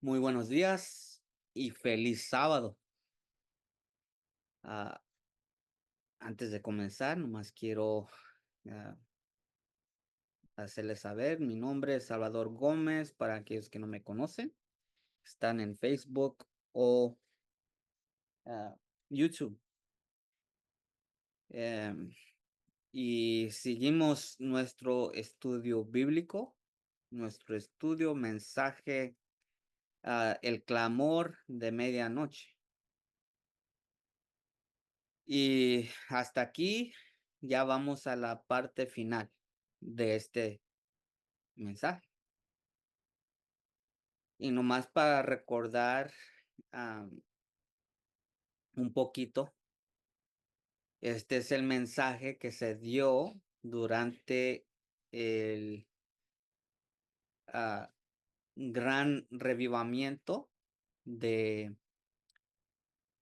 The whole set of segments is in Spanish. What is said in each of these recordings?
Muy buenos días y feliz sábado. Ah, Antes de comenzar, nomás quiero ah, hacerles saber, mi nombre es Salvador Gómez, para aquellos que no me conocen, están en Facebook o YouTube. Em, y seguimos nuestro estudio bíblico, nuestro estudio mensaje, el clamor de medianoche. Y hasta aquí ya vamos a la parte final de este mensaje. Y nomás para recordar un poquito, este es el mensaje que se dio durante el ah, gran revivamiento de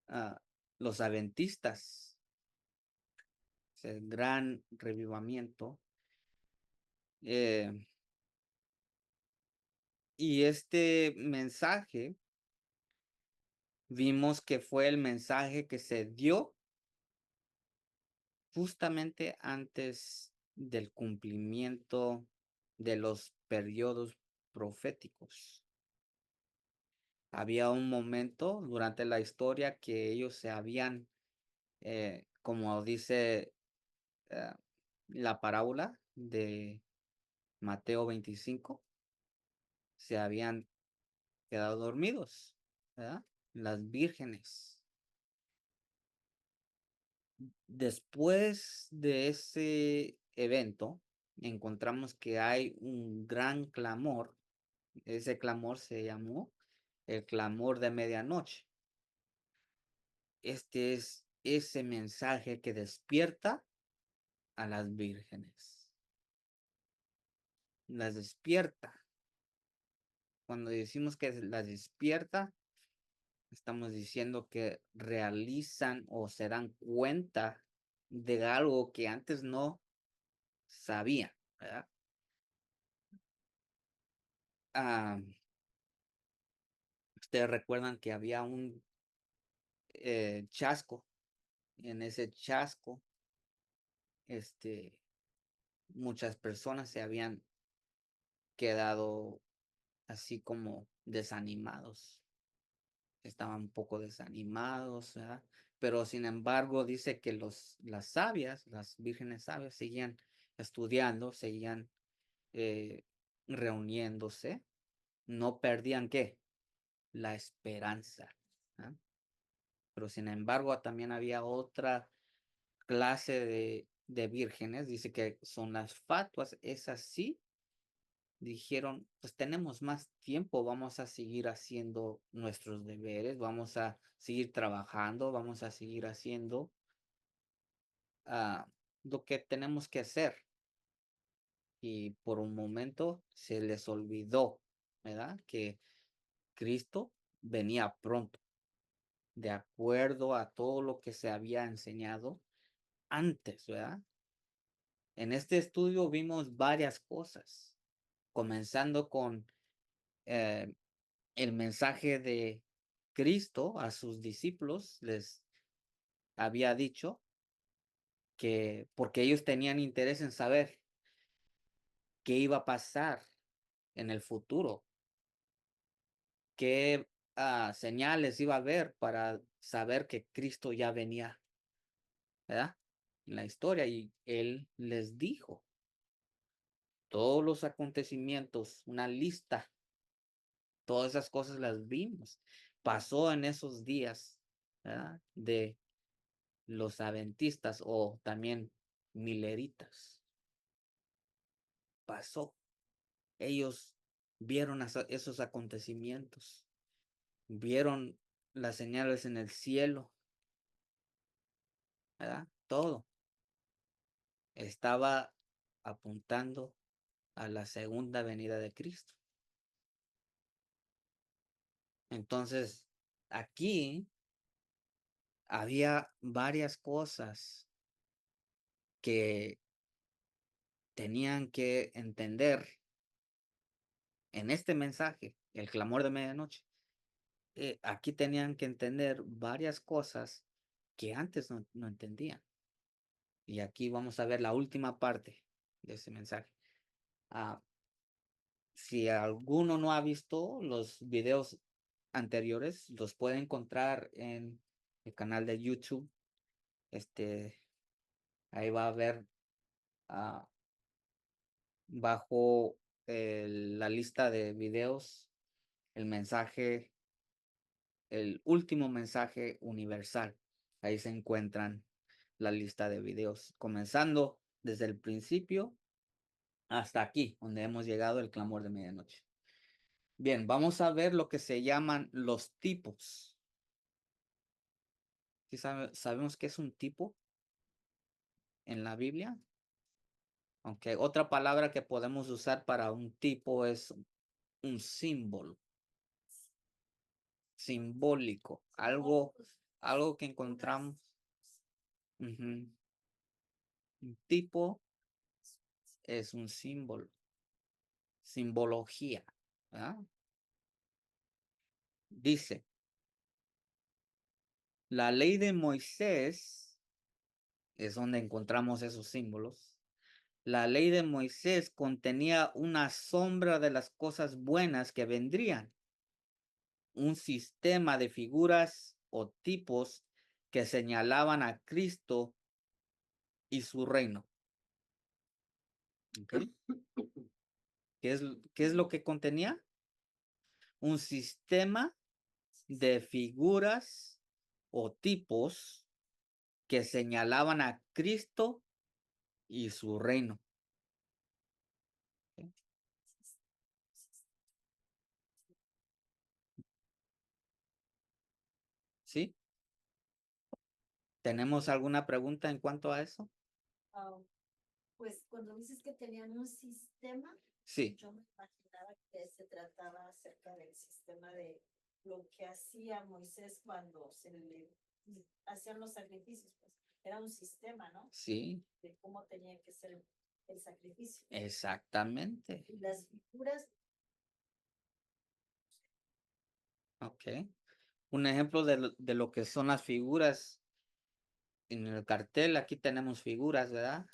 ah, los adventistas. Es el gran revivamiento. eh, y este mensaje vimos que fue el mensaje que se dio justamente antes del cumplimiento de los periodos proféticos. Había un momento durante la historia que ellos se habían, como dice eh, la parábola de Mateo 25, se habían quedado dormidos, ¿verdad? Las vírgenes. Después de ese evento, encontramos que hay un gran clamor. Ese clamor se llamó el clamor de medianoche. Este es ese mensaje que despierta a las vírgenes. Las despierta. Cuando decimos que las despierta, estamos diciendo que realizan o se dan cuenta de algo que antes no sabían, ¿verdad? Ah, Ustedes recuerdan que había un chasco. En ese chasco, muchas personas se habían quedado así como desanimados. Estaban un poco desanimados, ¿verdad? Pero sin embargo, dice que las sabias, las vírgenes sabias, seguían estudiando, seguían eh, reuniéndose, no perdían ¿qué? La esperanza. ¿Ah? Pero sin embargo, también había otra clase de vírgenes, dice que son las fatuas, esas sí dijeron, pues tenemos más tiempo, vamos a seguir haciendo nuestros deberes, vamos a seguir trabajando, vamos a seguir haciendo ah, lo que tenemos que hacer. Y por un momento se les olvidó, ¿verdad? Que Cristo venía pronto, de acuerdo a todo lo que se había enseñado antes, ¿verdad? En este estudio vimos varias cosas, comenzando con eh, el mensaje de Cristo a sus discípulos. Les había dicho que porque ellos tenían interés en saber qué iba a pasar en el futuro, qué señales iba a haber para saber que Cristo ya venía, ¿verdad? En la historia, y él les dijo todos los acontecimientos, una lista. Todas esas cosas las vimos. Pasó en esos días, ¿verdad? De los adventistas o también mileritas. Pasó. Ellos vieron esos acontecimientos. Vieron las señales en el cielo, ¿verdad? Todo estaba apuntando a la segunda venida de Cristo. Entonces, aquí había varias cosas que tenían que entender en este mensaje, el clamor de medianoche. aquí tenían que entender varias cosas que antes no entendían. Y aquí vamos a ver la última parte de ese mensaje. Ah, si alguno no ha visto los videos anteriores, los puede encontrar en el canal de YouTube. Ahí va a ver ah, bajo la lista de videos el mensaje, el último mensaje universal. Ahí se encuentran la lista de videos, comenzando desde el principio hasta aquí, donde hemos llegado el clamor de medianoche. Bien, vamos a ver lo que se llaman los tipos. ¿Sí sabemos qué es un tipo en la Biblia? Aunque otra palabra que podemos usar para un tipo es un símbolo, simbólico, algo que encontramos. Ujú. Un tipo es un símbolo, simbología, ¿verdad? Dice, la ley de Moisés es donde encontramos esos símbolos. La ley de Moisés contenía una sombra de las cosas buenas que vendrían, un sistema de figuras o tipos que señalaban a Cristo y su reino. ¿Okay? ¿Qué es lo que contenía? Un sistema de figuras o tipos que señalaban a Cristo y su reino. ¿Okay? ¿Sí? ¿Tenemos alguna pregunta en cuanto a eso? Ah, pues cuando dices que tenían un sistema, Sí, yo me imaginaba que se trataba acerca del sistema de lo que hacía Moisés cuando se le hacían los sacrificios, pues era un sistema, ¿no? sí, De cómo tenía que ser el sacrificio. exactamente. Y las figuras, Ok. Un ejemplo de lo que son las figuras en el cartel, aquí tenemos figuras, ¿verdad?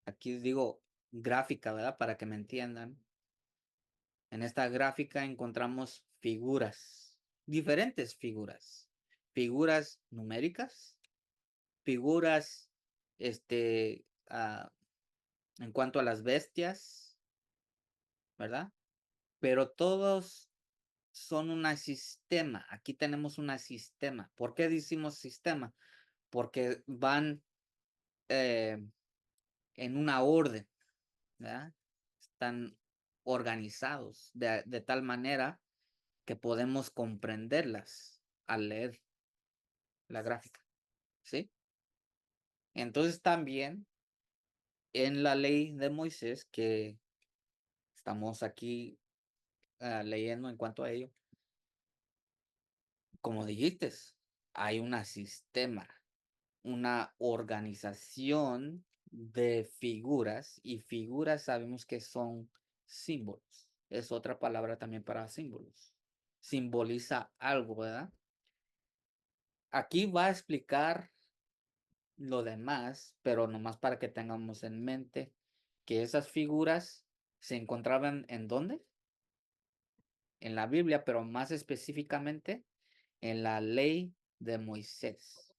Aquí digo gráfica, ¿verdad? Para que me entiendan. En esta gráfica encontramos figuras, diferentes figuras. Figuras numéricas, figuras, en cuanto a las bestias, ¿verdad? Pero todos son un sistema. Aquí tenemos un sistema. ¿Por qué decimos sistema? Porque van en una orden, ¿verdad? Están organizados de tal manera que podemos comprenderlas al leer la gráfica, ¿sí? Entonces también en la ley de Moisés que estamos aquí leyendo en cuanto a ello, como dijiste, hay un sistema, una organización de figuras y figuras sabemos que son símbolos. Es otra palabra también para símbolos. Simboliza algo, ¿verdad? Aquí va a explicar lo demás, pero nomás para que tengamos en mente que esas figuras se encontraban ¿en dónde? En la Biblia, pero más específicamente en la ley de Moisés.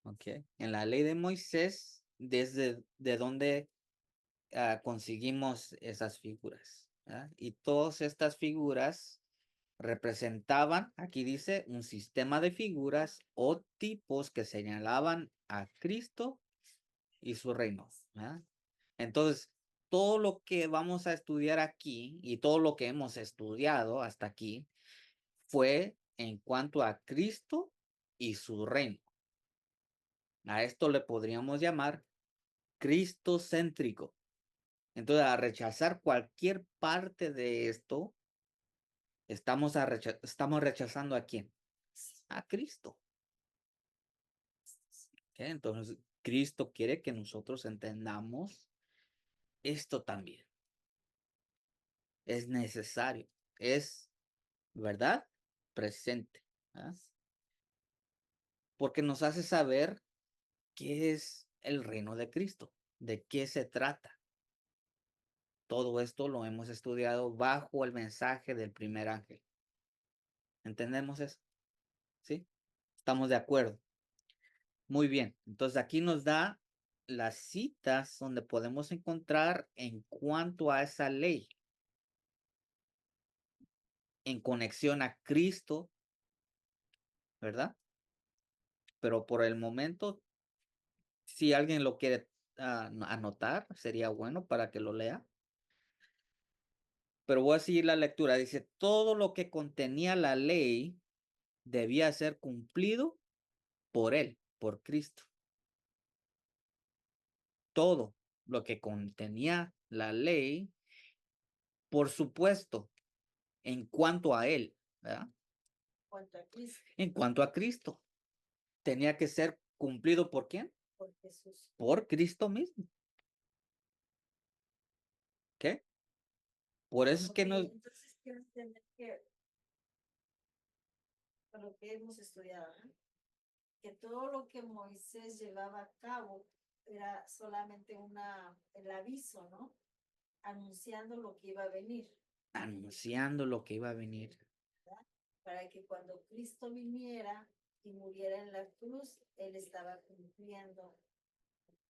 ¿Ok? En la ley de Moisés, desde de donde conseguimos esas figuras. ¿Verdad? Y todas estas figuras representaban, aquí dice, un sistema de figuras o tipos que señalaban a Cristo y su reino. ¿Verdad? Entonces, todo lo que vamos a estudiar aquí y todo lo que hemos estudiado hasta aquí fue en cuanto a Cristo y su reino. A esto le podríamos llamar cristocéntrico. Entonces, a rechazar cualquier parte de esto, estamos rechazando ¿a quién? A Cristo. ¿Okay? Entonces, Cristo quiere que nosotros entendamos esto también. Es necesario. Es, ¿verdad? presente, ¿verdad? Porque nos hace saber qué es el reino de Cristo, de qué se trata. Todo esto lo hemos estudiado bajo el mensaje del primer ángel. ¿Entendemos eso? ¿Sí? ¿Estamos de acuerdo? Muy bien. Entonces aquí nos da las citas donde podemos encontrar en cuanto a esa ley, en conexión a Cristo, ¿verdad? Pero por el momento, si alguien lo quiere anotar, sería bueno para que lo lea. Pero voy a seguir la lectura. Dice, todo lo que contenía la ley debía ser cumplido por él, por Cristo. Todo lo que contenía la ley, por supuesto, en cuanto a él, ¿verdad? Cuanto a Cristo, En cuanto a Cristo, tenía que ser cumplido por quién? por Jesús. Por Cristo mismo. ¿Qué? Por eso es que Ok, nos... entonces quiero entender que por lo que hemos estudiado, ¿no? Que todo lo que Moisés llevaba a cabo era solamente el aviso, ¿no? Anunciando lo que iba a venir, anunciando lo que iba a venir. ¿verdad? Para que cuando Cristo viniera y muriera en la cruz, él estaba cumpliendo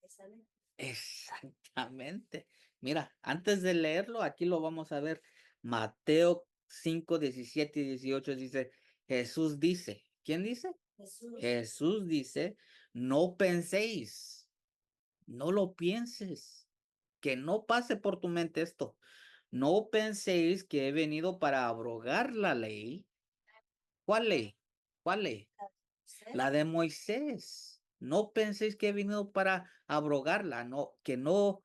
esa ley. Exactamente. Mira, antes de leerlo, aquí lo vamos a ver. Mateo 5, 17 y 18 dice, Jesús dice, ¿quién dice? Jesús. Jesús dice, no penséis, no lo pienses, que no pase por tu mente esto. No penséis que he venido para abrogar la ley. ¿Cuál ley? ¿Cuál ley? La de Moisés. No penséis que he venido para abrogarla, no, que no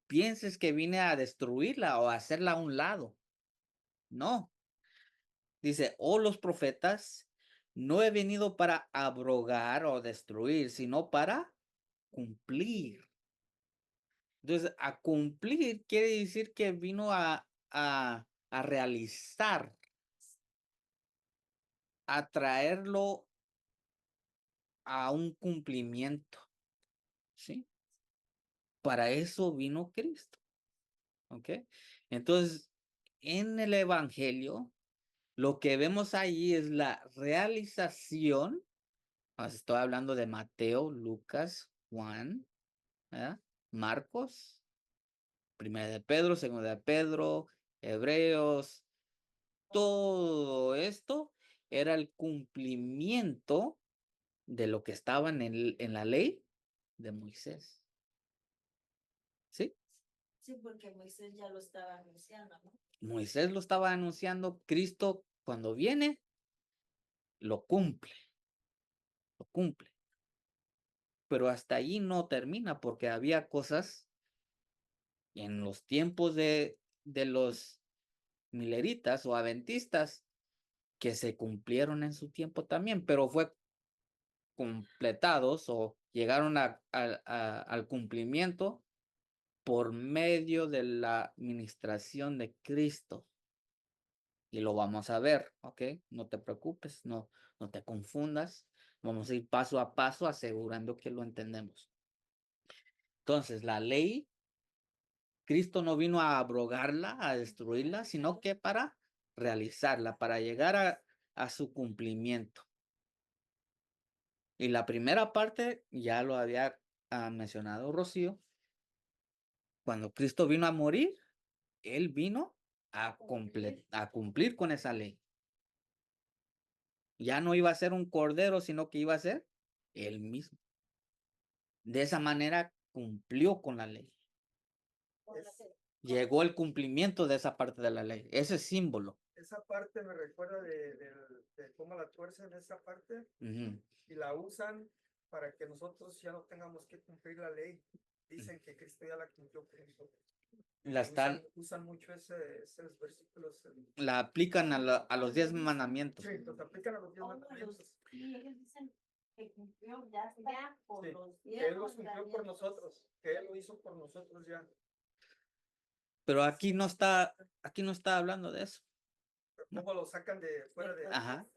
pienses que vine a destruirla o a hacerla a un lado. No. Dice, oh los profetas, no he venido para abrogar o destruir, sino para cumplir. Entonces, a cumplir quiere decir que vino a realizar, a traerlo a un cumplimiento, ¿sí? Para eso vino Cristo, ¿ok? Entonces, en el Evangelio, lo que vemos ahí es la realización, estoy hablando de Mateo, Lucas, Juan, ¿verdad? Marcos, Primera de Pedro, Segunda de Pedro, Hebreos, todo esto era el cumplimiento de lo que estaba en la ley de Moisés. ¿Sí? Sí, porque Moisés ya lo estaba anunciando, ¿no? Moisés lo estaba anunciando, Cristo cuando viene, lo cumple, lo cumple. Pero hasta allí no termina porque había cosas en los tiempos de los mileritas o adventistas que se cumplieron en su tiempo también, pero fue completados o llegaron al cumplimiento por medio de la administración de Cristo. Y lo vamos a ver, ¿ok? No te preocupes, no te confundas. Vamos a ir paso a paso asegurando que lo entendemos. Entonces, la ley, Cristo no vino a abrogarla, a destruirla, sino que para realizarla, para llegar a su cumplimiento. Y la primera parte ya lo había mencionado Rocío. Cuando Cristo vino a morir, Él vino a cumplir con esa ley. Ya no iba a ser un cordero, sino que iba a ser Él mismo. De esa manera cumplió con la ley. Llegó el cumplimiento de esa parte de la ley, ese símbolo. Esa parte me recuerda de cómo la tuercen esa parte Ujú. y la usan para que nosotros ya no tengamos que cumplir la ley. Dicen que Cristo ya la cumplió por nosotros. La están, Usan mucho esos versículos. la aplican a los 10 mandamientos. Sí, los aplican a los 10 mandamientos. Sí, ellos dicen que cumplió ya está por Sí, los que 10 Él los cumplió por mandamientos. nosotros, que Él lo hizo por nosotros ya. Pero aquí no está hablando de eso. ¿Cómo lo sacan de fuera de? Ajá,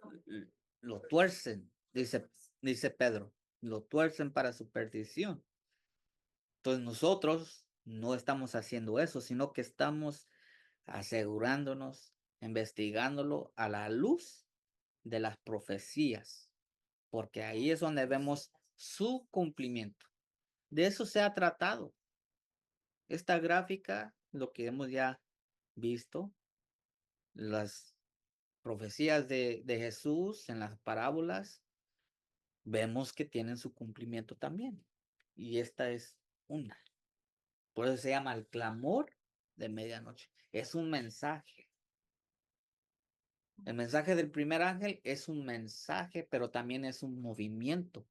lo tuercen, dice Pedro, lo tuercen para su perdición. Entonces nosotros no estamos haciendo eso, sino que estamos asegurándonos, investigándolo a la luz de las profecías, porque ahí es donde vemos su cumplimiento. De eso se ha tratado. Esta gráfica, lo que hemos ya visto, las profecías de Jesús en las parábolas, vemos que tienen su cumplimiento también. Y esta es una. Por eso se llama el clamor de medianoche. Es un mensaje. El mensaje del primer ángel es un mensaje, pero también es un movimiento.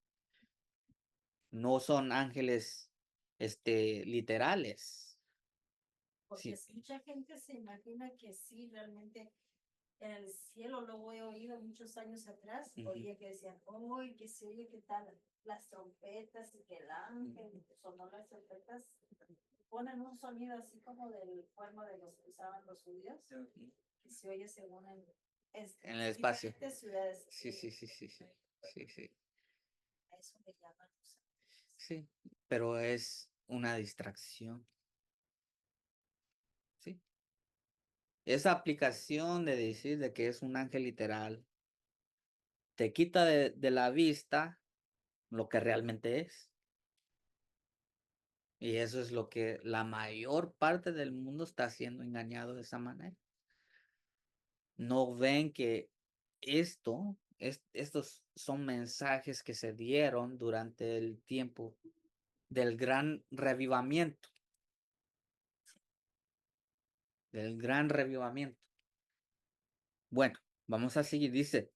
No son ángeles, literales. Porque Sí. mucha gente se imagina que sí, realmente en el cielo, luego he oído muchos años atrás, oía que decían, hoy que se oye que tal las trompetas y que el ángel sonó las trompetas, ponen un sonido así como del cuerno de los que usaban los judíos, que se oye según en el espacio. diferentes ciudades. Sí. A eso le llaman los ángeles. Sí, pero es una distracción. Sí. Esa aplicación de decir de que es un ángel literal te quita de la vista lo que realmente es. Y eso es lo que la mayor parte del mundo está siendo engañado de esa manera. No ven que estos son mensajes que se dieron durante el tiempo del gran revivamiento. Del gran revivamiento. Bueno, vamos a seguir. Dice,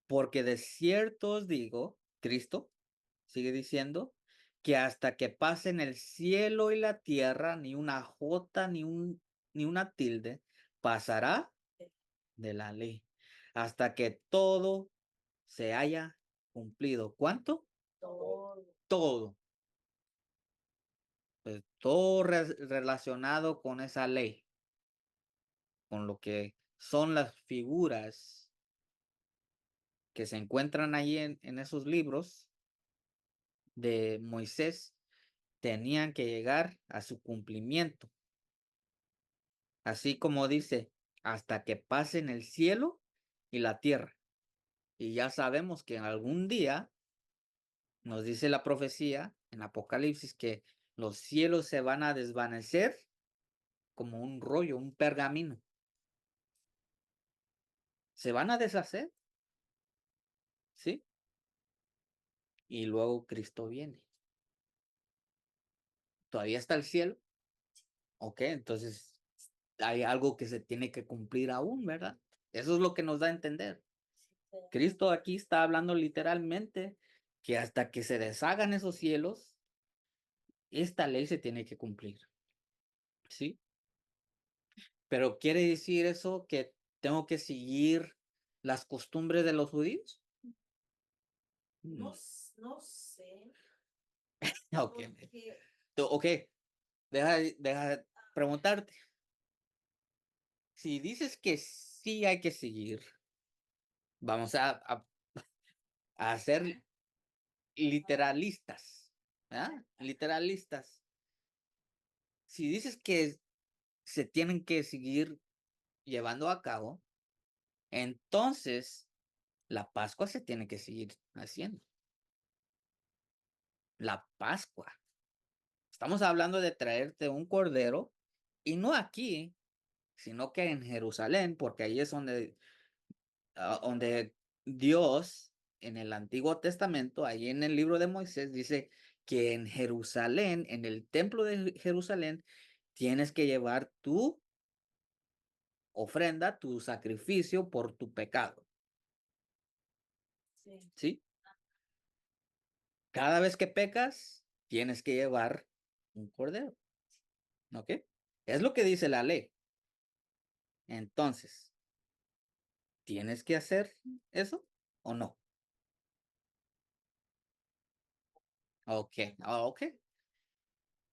porque de cierto os digo, Cristo sigue diciendo, que hasta que pasen el cielo y la tierra, ni una jota, ni una tilde, pasará de la ley, hasta que todo se haya cumplido. ¿Cuánto? Todo. Todo. Pues todo relacionado con esa ley, con lo que son las figuras que se encuentran ahí en esos libros de Moisés, tenían que llegar a su cumplimiento. Así como dice, hasta que pasen el cielo y la tierra. Y ya sabemos que en algún día nos dice la profecía en Apocalipsis que los cielos se van a desvanecer como un rollo, un pergamino. Se van a deshacer. ¿Sí? Y luego Cristo viene. ¿Todavía está el cielo? Ok, entonces hay algo que se tiene que cumplir aún, ¿verdad? Eso es lo que nos da a entender. Cristo aquí está hablando literalmente que hasta que se deshagan esos cielos, esta ley se tiene que cumplir. ¿Sí? Pero ¿quiere decir eso que tengo que seguir las costumbres de los judíos? No, No. no sé. Ok. Porque Ok. Deja de preguntarte. Si dices que sí hay que seguir, vamos a ser literalistas. ¿Ah? Literalistas. Si dices que se tienen que seguir llevando a cabo, entonces la Pascua se tiene que seguir haciendo. La Pascua. Estamos hablando de traerte un cordero y no aquí, sino que en Jerusalén, porque ahí es donde Dios en el Antiguo Testamento, ahí en el libro de Moisés, dice que en Jerusalén, en el templo de Jerusalén, tienes que llevar tu ofrenda, tu sacrificio por tu pecado. sí. ¿Sí? Cada vez que pecas, tienes que llevar un cordero. ¿Ok? Es lo que dice la ley. Entonces, ¿tienes que hacer eso o no? Ok, ok.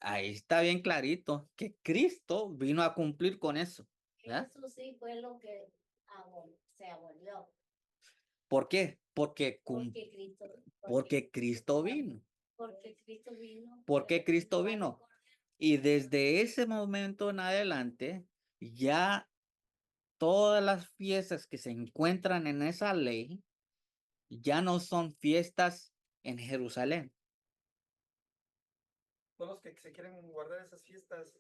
ahí está bien clarito que Cristo vino a cumplir con eso. ¿Verdad? Eso sí fue lo que se abolió. ¿Por qué? Porque, porque Cristo vino. Porque Cristo vino. ¿Por qué Cristo vino? Y desde ese momento en adelante, ya todas las fiestas que se encuentran en esa ley ya no son fiestas en Jerusalén. Todos los que se quieren guardar esas fiestas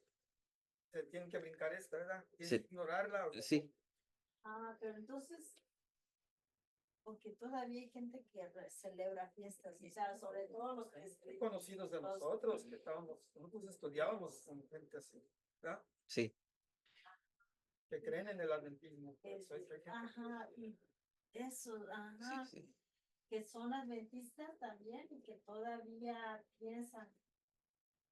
se tienen que brincar esta, ¿verdad? Tienen Sí. que ignorarla. Sí, Ah, pero entonces, porque todavía hay gente que celebra fiestas, o sea, sobre todo los que Muy conocidos de nosotros, que nosotros estudiábamos con gente así, ¿verdad? sí. Que creen en el adventismo. Es- Eso hay gente. ajá, y eso, ajá, Sí, sí. que son adventistas también y que todavía piensan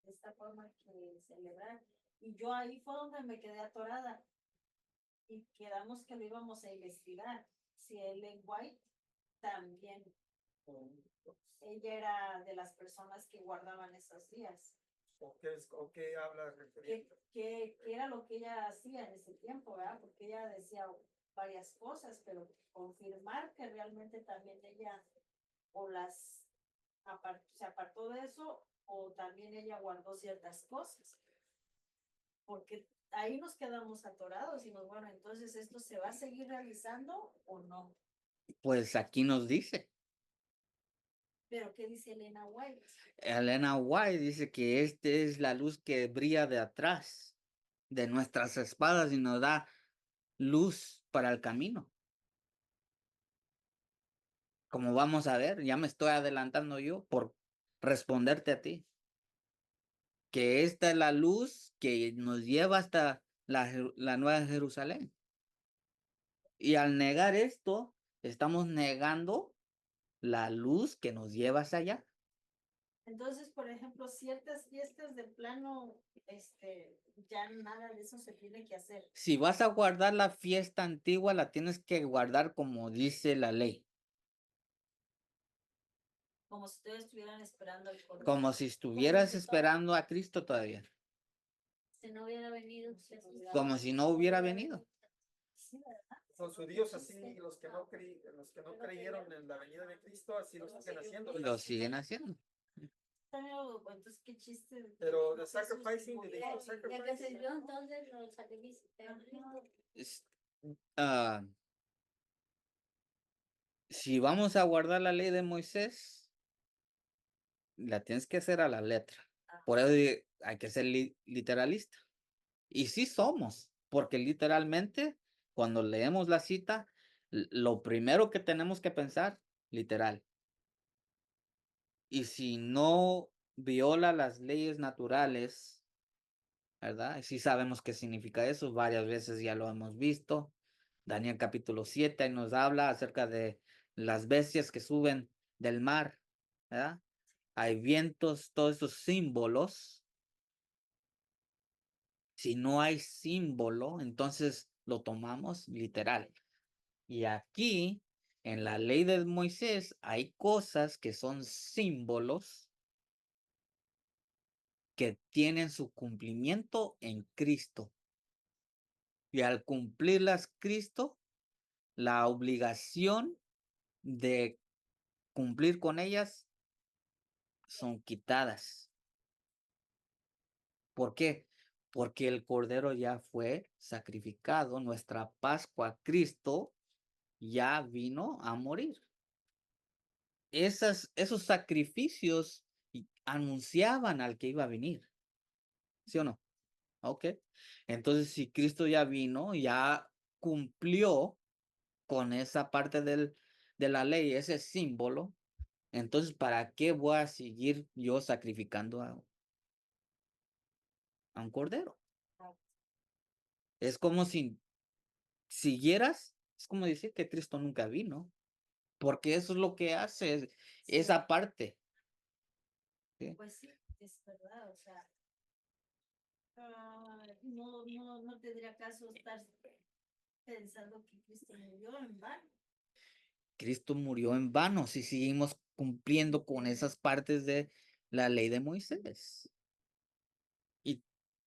de esta forma que celebrar. Y yo ahí fue donde me quedé atorada y quedamos que lo íbamos a investigar. Si Ellen White también, ella era de las personas que guardaban esos días. ¿O qué habla ¿Qué, referente? qué era lo que ella hacía en ese tiempo, verdad? Porque ella decía varias cosas, pero confirmar que realmente también ella o se apartó de eso o también ella guardó ciertas cosas. Porque ahí nos quedamos atorados y bueno, entonces esto se va a seguir realizando o no. Pues aquí nos dice. Pero ¿qué dice Elena White? Elena White dice que este es la luz que brilla de atrás de nuestras espadas y nos da luz para el camino. Como vamos a ver, ya me estoy adelantando yo por responderte a ti. Que esta es la luz que nos lleva hasta la Nueva Jerusalén. Y al negar esto, estamos negando la luz que nos lleva hacia allá. Entonces, por ejemplo, ciertas fiestas de plano, ya nada de eso se tiene que hacer. Si vas a guardar la fiesta antigua, la tienes que guardar como dice la ley. Como si ustedes estuvieran esperando al Cordero. Como si estuvieras esperando a Cristo todavía. Si no hubiera venido. Como si no hubiera venido. Sí, ¿verdad? Los judíos así, los que no creyeron en la venida de Cristo, así lo siguen haciendo. Lo siguen haciendo. Entonces, qué chiste. Pero the Jesús sacrificing, murió. the Que sacrifice. se dio entonces los sacrificios. Es- ah, si vamos a guardar la ley de Moisés, la tienes que hacer a la letra. Por eso hay que ser literalista. Y sí somos, porque literalmente, cuando leemos la cita, lo primero que tenemos que pensar, literal. Y si no viola las leyes naturales, ¿verdad? Sí sabemos qué significa eso, varias veces ya lo hemos visto. Daniel capítulo 7 ahí nos habla acerca de las bestias que suben del mar, ¿verdad? Hay vientos, todos esos símbolos. Si no hay símbolo, entonces lo tomamos literal. Y aquí, en la ley de Moisés, hay cosas que son símbolos que tienen su cumplimiento en Cristo. Y al cumplirlas Cristo, la obligación de cumplir con ellas son quitadas. ¿Por qué? Porque el Cordero ya fue sacrificado, nuestra Pascua, Cristo ya vino a morir. Esos sacrificios anunciaban al que iba a venir. ¿Sí o no? Ok. Entonces, si Cristo ya vino, ya cumplió con esa parte de la ley, ese símbolo, entonces, ¿para qué voy a seguir yo sacrificando a un cordero? Es como si siguieras, es como decir que Cristo nunca vino, porque eso es lo que hace, esa parte. ¿Sí? Pues sí, es verdad, o sea, no tendría caso estar pensando que Cristo murió en vano. Cristo murió en vano si seguimos cumpliendo con esas partes de la ley de Moisés.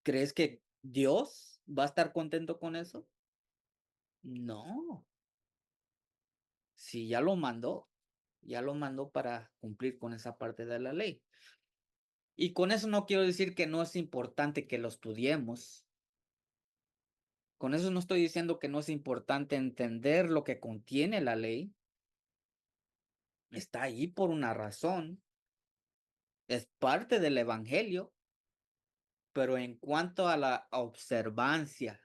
¿Crees que Dios va a estar contento con eso? No. Si ya lo mandó para cumplir con esa parte de la ley. Y con eso no quiero decir que no es importante que lo estudiemos. Con eso no estoy diciendo que no es importante entender lo que contiene la ley. Está ahí por una razón. Es parte del evangelio. Pero en cuanto a la observancia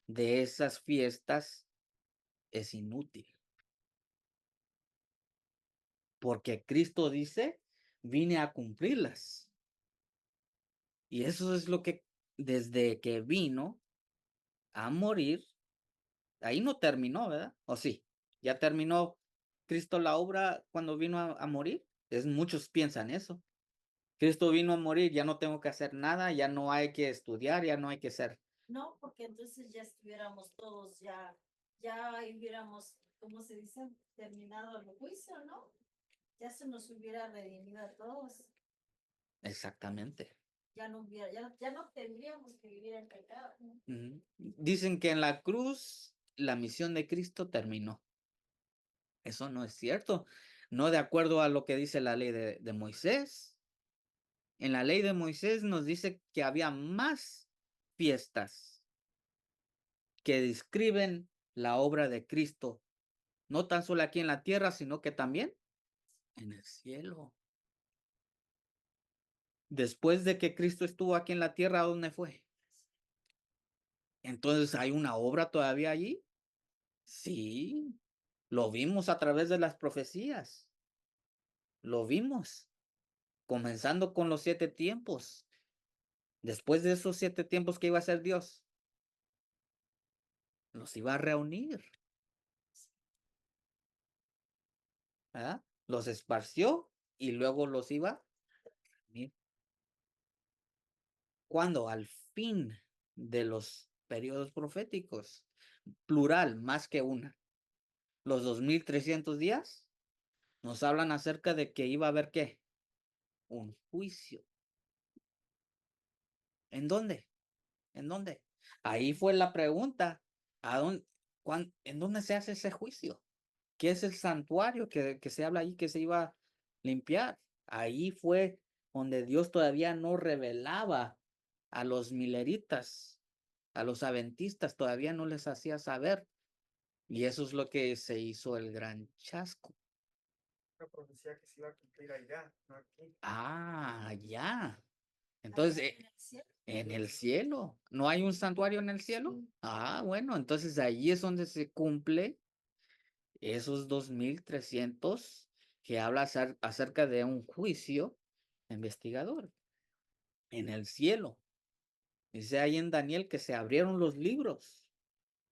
de esas fiestas, es inútil. Porque Cristo dice, vine a cumplirlas. Y eso es lo que desde que vino a morir, ahí no terminó, ¿verdad? ¿O sí? ¿Ya terminó Cristo la obra cuando vino a morir? Muchos piensan eso. Cristo vino a morir, ya no tengo que hacer nada, ya no hay que estudiar, ya no hay que hacer. No, porque entonces ya estuviéramos todos, ya hubiéramos, ¿cómo se dice? Terminado el juicio, ¿no? Ya se nos hubiera redimido a todos. Exactamente. Ya no tendríamos que vivir en pecado, ¿no? Dicen que en la cruz la misión de Cristo terminó. Eso no es cierto. No de acuerdo a lo que dice la ley de Moisés. En la ley de Moisés nos dice que había más fiestas que describen la obra de Cristo, no tan solo aquí en la tierra, sino que también en el cielo. Después de que Cristo estuvo aquí en la tierra, ¿a dónde fue? Entonces, ¿hay una obra todavía allí? Sí, lo vimos a través de las profecías. Lo vimos, comenzando con los 7 tiempos. Después de esos 7 tiempos que iba a hacer Dios, los iba a reunir. ¿Verdad? Los esparció y luego los iba a reunir. ¿Cuándo? Al fin de los periodos proféticos. Plural, más que una. Los 2300 días nos hablan acerca de que iba a haber ¿qué? Un juicio. ¿En dónde? ¿En dónde? Ahí fue la pregunta. ¿En dónde se hace ese juicio? ¿Qué es el santuario que se habla ahí que se iba a limpiar? Ahí fue donde Dios todavía no revelaba a los mileritas, a los adventistas, todavía no les hacía saber. Y eso es lo que se hizo el gran chasco. Una profecía que se iba a cumplir allá, no aquí. Ah, ya. Entonces, Allá en el cielo. en el cielo. ¿No hay un santuario en el cielo? Sí. Ah, bueno, entonces ahí es donde se cumple esos 2300 que habla acerca de un juicio investigador en el cielo. Dice ahí en Daniel que se abrieron los libros,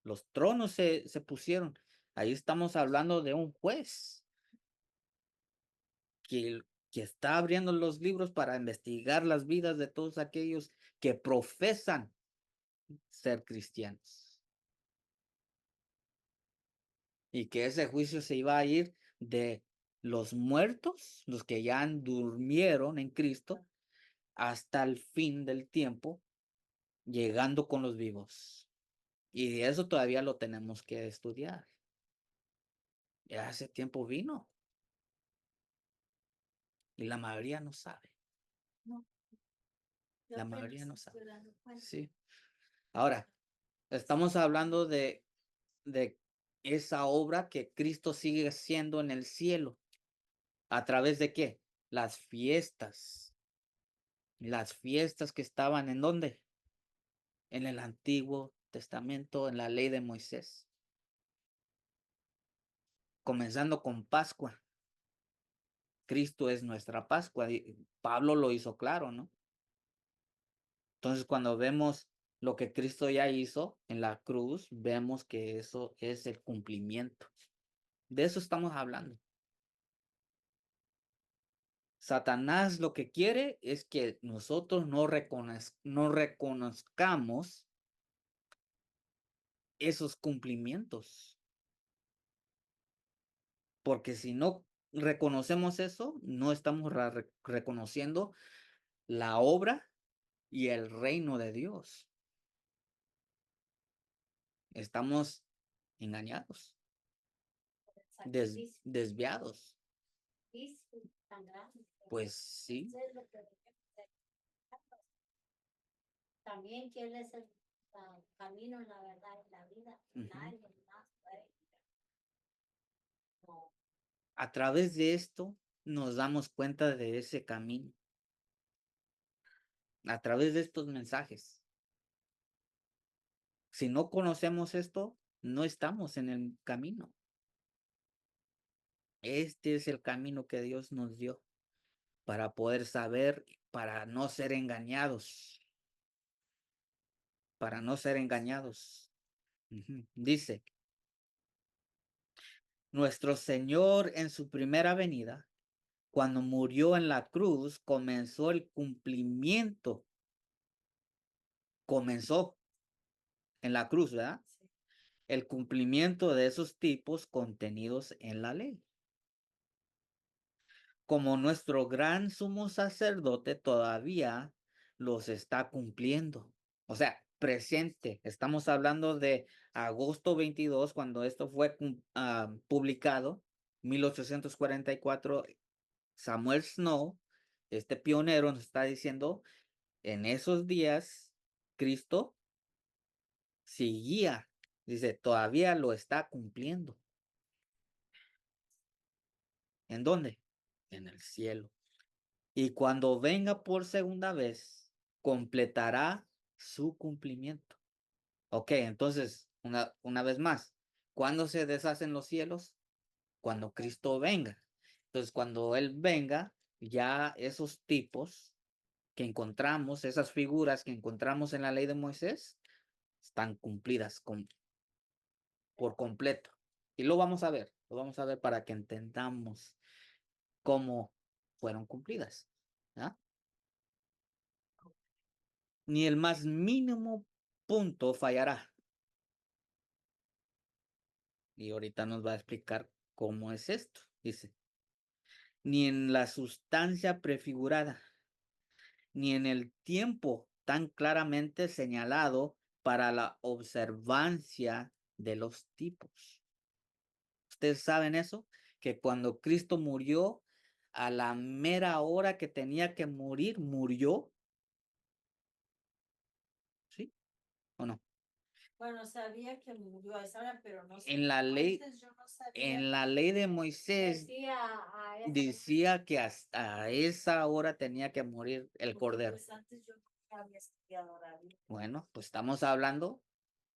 los tronos se pusieron. Ahí estamos hablando de un juez que, que está abriendo los libros para investigar las vidas de todos aquellos que profesan ser cristianos. Y que ese juicio se iba a ir de los muertos, los que ya durmieron en Cristo, hasta el fin del tiempo, llegando con los vivos. Y eso todavía lo tenemos que estudiar. Ya hace tiempo vino y la mayoría no sabe. No, yo La apenas mayoría no estoy sabe. dando cuenta. Sí. Ahora, estamos hablando de esa obra que Cristo sigue haciendo en el cielo. ¿A través de qué? Las fiestas. Las fiestas que estaban ¿en dónde? En el Antiguo Testamento, en la ley de Moisés. Comenzando con Pascua. Cristo es nuestra Pascua. Pablo lo hizo claro, ¿no? Entonces, cuando vemos lo que Cristo ya hizo en la cruz, vemos que eso es el cumplimiento. De eso estamos hablando. Satanás lo que quiere es que nosotros no reconozcamos esos cumplimientos. Porque si no reconocemos eso, no estamos reconociendo la obra y el reino de Dios. Estamos engañados, Sacrificio desviados. tan grande. Pues sí. Eso es lo que debemos hacer. También que Él es el camino, la verdad y la vida. Ujú. Nadie más puede. No. A través de esto nos damos cuenta de ese camino. A través de estos mensajes. Si no conocemos esto, no estamos en el camino. Este es el camino que Dios nos dio para poder saber, para no ser engañados. Para no ser engañados. Ujú. Dice, nuestro Señor en su primera venida, cuando murió en la cruz, comenzó el cumplimiento. Comenzó en la cruz, ¿verdad? Sí. El cumplimiento de esos tipos contenidos en la ley. Como nuestro gran sumo sacerdote todavía los está cumpliendo. O sea, presente. Estamos hablando de agosto 22, cuando esto fue publicado, 1844. Samuel Snow, este pionero, nos está diciendo, en esos días, Cristo seguía, dice, todavía lo está cumpliendo. ¿En dónde? En el cielo. Y cuando venga por segunda vez, completará su cumplimiento. Ok, entonces, una vez más, ¿cuándo se deshacen los cielos? Cuando Cristo venga. Entonces, cuando Él venga, ya esos tipos que encontramos, esas figuras que encontramos en la ley de Moisés, están cumplidas por completo. Y lo vamos a ver para que entendamos cómo fueron cumplidas. ¿Ah? Ni el más mínimo punto fallará. Y ahorita nos va a explicar cómo es esto. Dice, ni en la sustancia prefigurada, ni en el tiempo tan claramente señalado para la observancia de los tipos. ¿Ustedes saben eso? Que cuando Cristo murió, a la mera hora que tenía que morir, murió. ¿Sí o no? Bueno, sabía que murió a esa hora, pero no sé. En la ley, Antes yo no sabía. en la ley de Moisés Decía a esa decía que hasta esa hora tenía que morir el Porque, cordero. pues antes yo nunca había estudiado la Biblia. Bueno, pues estamos hablando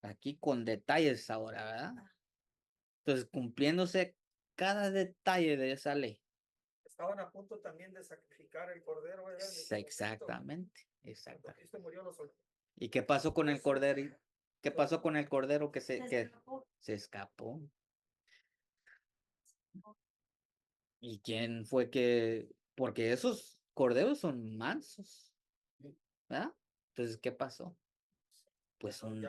aquí con detalles ahora, ¿verdad? Entonces, cumpliéndose cada detalle de esa ley. Estaban a punto también de sacrificar el cordero, ¿verdad? En ese momento. Exactamente, Cuando exactamente. Cristo murió, lo soltó. ¿Y qué pasó con el cordero? ¿Qué pasó con el cordero que Se que escapó. se escapó? ¿Y quién fue que? Porque esos corderos son mansos, ¿verdad? Entonces, ¿qué pasó? Pues Ya un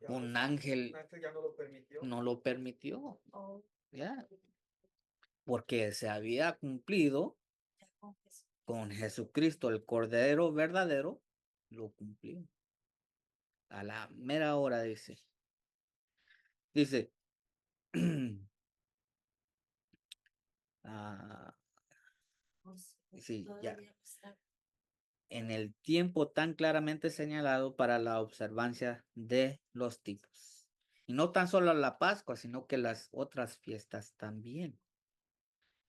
un ángel ángel ya no lo permitió. no lo permitió, Oh, ¿ya? Porque se había cumplido ya con Jesús. con Jesucristo, el cordero verdadero, lo cumplió. A la mera hora, dice. Dice, ah, Pues, sí, ya. todavía no está. En el tiempo tan claramente señalado para la observancia de los tipos. Y no tan solo la Pascua, sino que las otras fiestas también.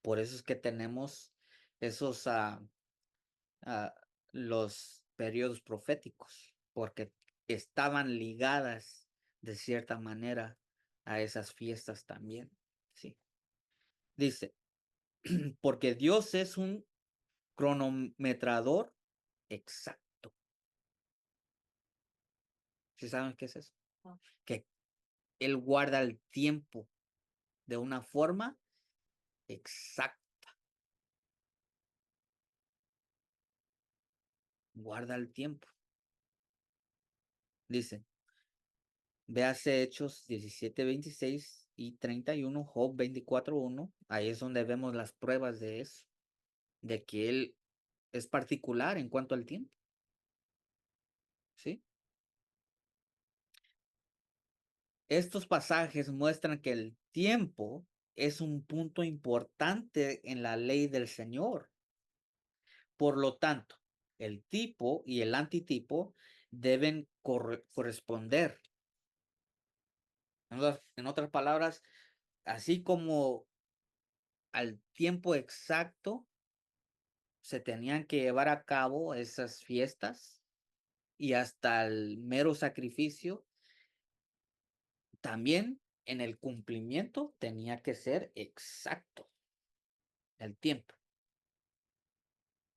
Por eso es que tenemos esos, los periodos proféticos, porque estaban ligadas de cierta manera a esas fiestas también. Sí. Dice, porque Dios es un cronometrador exacto. ¿Sí saben qué es eso? No. Que Él guarda el tiempo de una forma exacta. Guarda el tiempo. Dice, véase Hechos 17:26 y 31, Job 24:1. Ahí es donde vemos las pruebas de eso, de que Él es particular en cuanto al tiempo. ¿sí? Estos pasajes muestran que el tiempo es un punto importante en la ley del Señor. Por lo tanto, el tipo y el antitipo deben corresponder. En otras palabras, así como al tiempo exacto se tenían que llevar a cabo esas fiestas y hasta el mero sacrificio, también en el cumplimiento tenía que ser exacto el tiempo,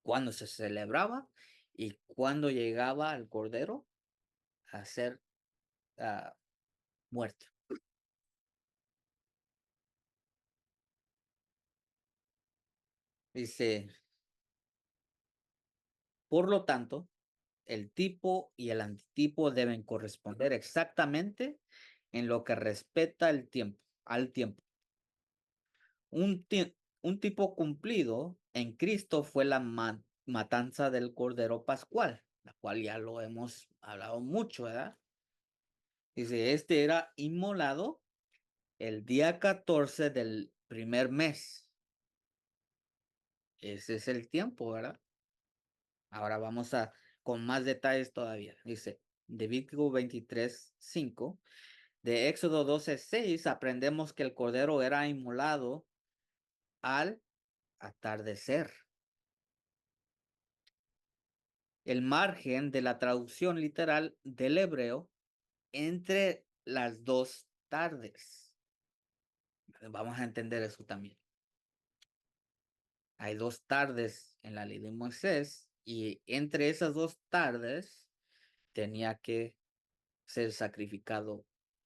cuando se celebraba y cuando llegaba el cordero a ser muerto. Dice, por lo tanto, el tipo y el antitipo deben corresponder exactamente en lo que respecta al tiempo. Un, un tipo cumplido en Cristo fue la matanza del Cordero Pascual, la cual ya lo hemos hablado mucho, ¿verdad? Dice, este era inmolado el día 14 del primer mes. Ese es el tiempo, ¿verdad? Ahora vamos con más detalles todavía. Dice, Levítico 23:5. De Éxodo 12:6 aprendemos que el cordero era inmolado al atardecer. El margen de la traducción literal del hebreo entre las dos tardes. Vamos a entender eso también. Hay dos tardes en la ley de Moisés y entre esas dos tardes tenía que ser sacrificado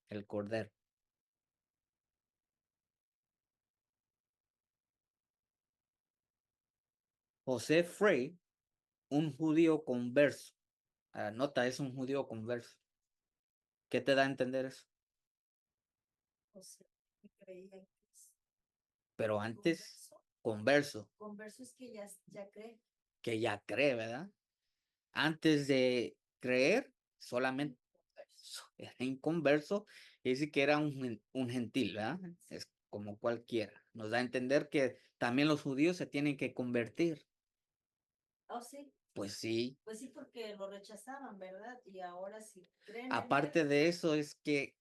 el cordero. José Frey, un judío converso. Nota, es un judío converso. ¿Qué te da a entender eso? O sea, que creía en Cristo. Pero antes, converso, Converso es que ya cree. que ya cree, ¿verdad? Antes de creer, solamente era inconverso, y dice que era un gentil, ¿verdad? Es como cualquiera. Nos da a entender que también los judíos se tienen que convertir. Oh, sí. Pues sí. Pues sí, porque lo rechazaban, ¿verdad? Y ahora sí creen en Aparte él. de eso, es que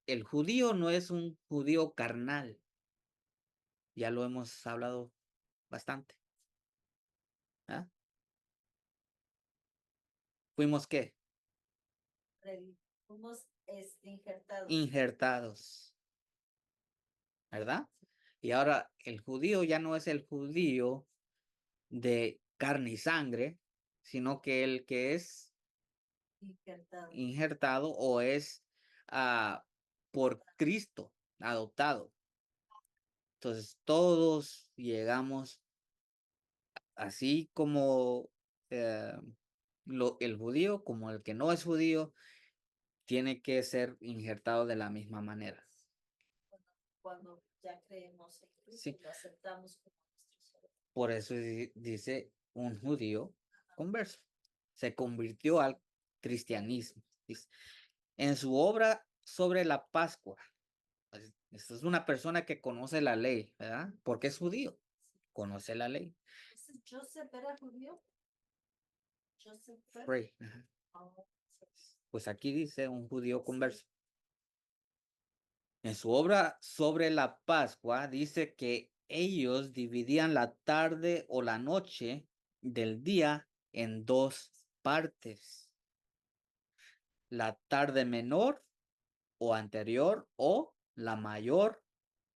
el judío no es un judío carnal. Ya lo hemos hablado bastante. ¿Ah? ¿Fuimos qué? Fuimos injertados. Injertados, ¿verdad? Y ahora el judío ya no es el judío de carne y sangre, sino que el que es injertado o es por Cristo adoptado. Entonces todos llegamos así como el judío, como el que no es judío, tiene que ser injertado de la misma manera. Cuando ya creemos en Cristo, Sí. lo aceptamos como nuestro Salvador. Por eso dice un judío converso. Se convirtió al cristianismo. Dice, en su obra sobre la Pascua. Pues, esta es una persona que conoce la ley, ¿verdad? Porque es judío. Conoce la ley. ¿Joseph era judío? Joseph Frey. Pues aquí dice un judío converso. En su obra sobre la Pascua dice que ellos dividían la tarde o la noche del día en dos partes. La tarde menor o anterior o la mayor,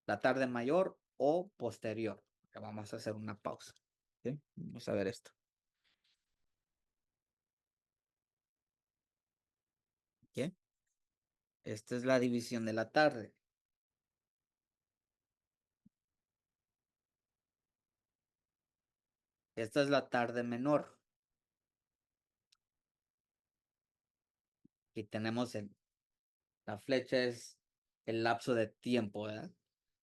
la tarde mayor o posterior. Vamos a hacer una pausa. ¿Sí? Vamos a ver esto. ¿Qué? Esta es la división de la tarde. Esta es la tarde menor. Y tenemos la flecha es el lapso de tiempo, ¿verdad?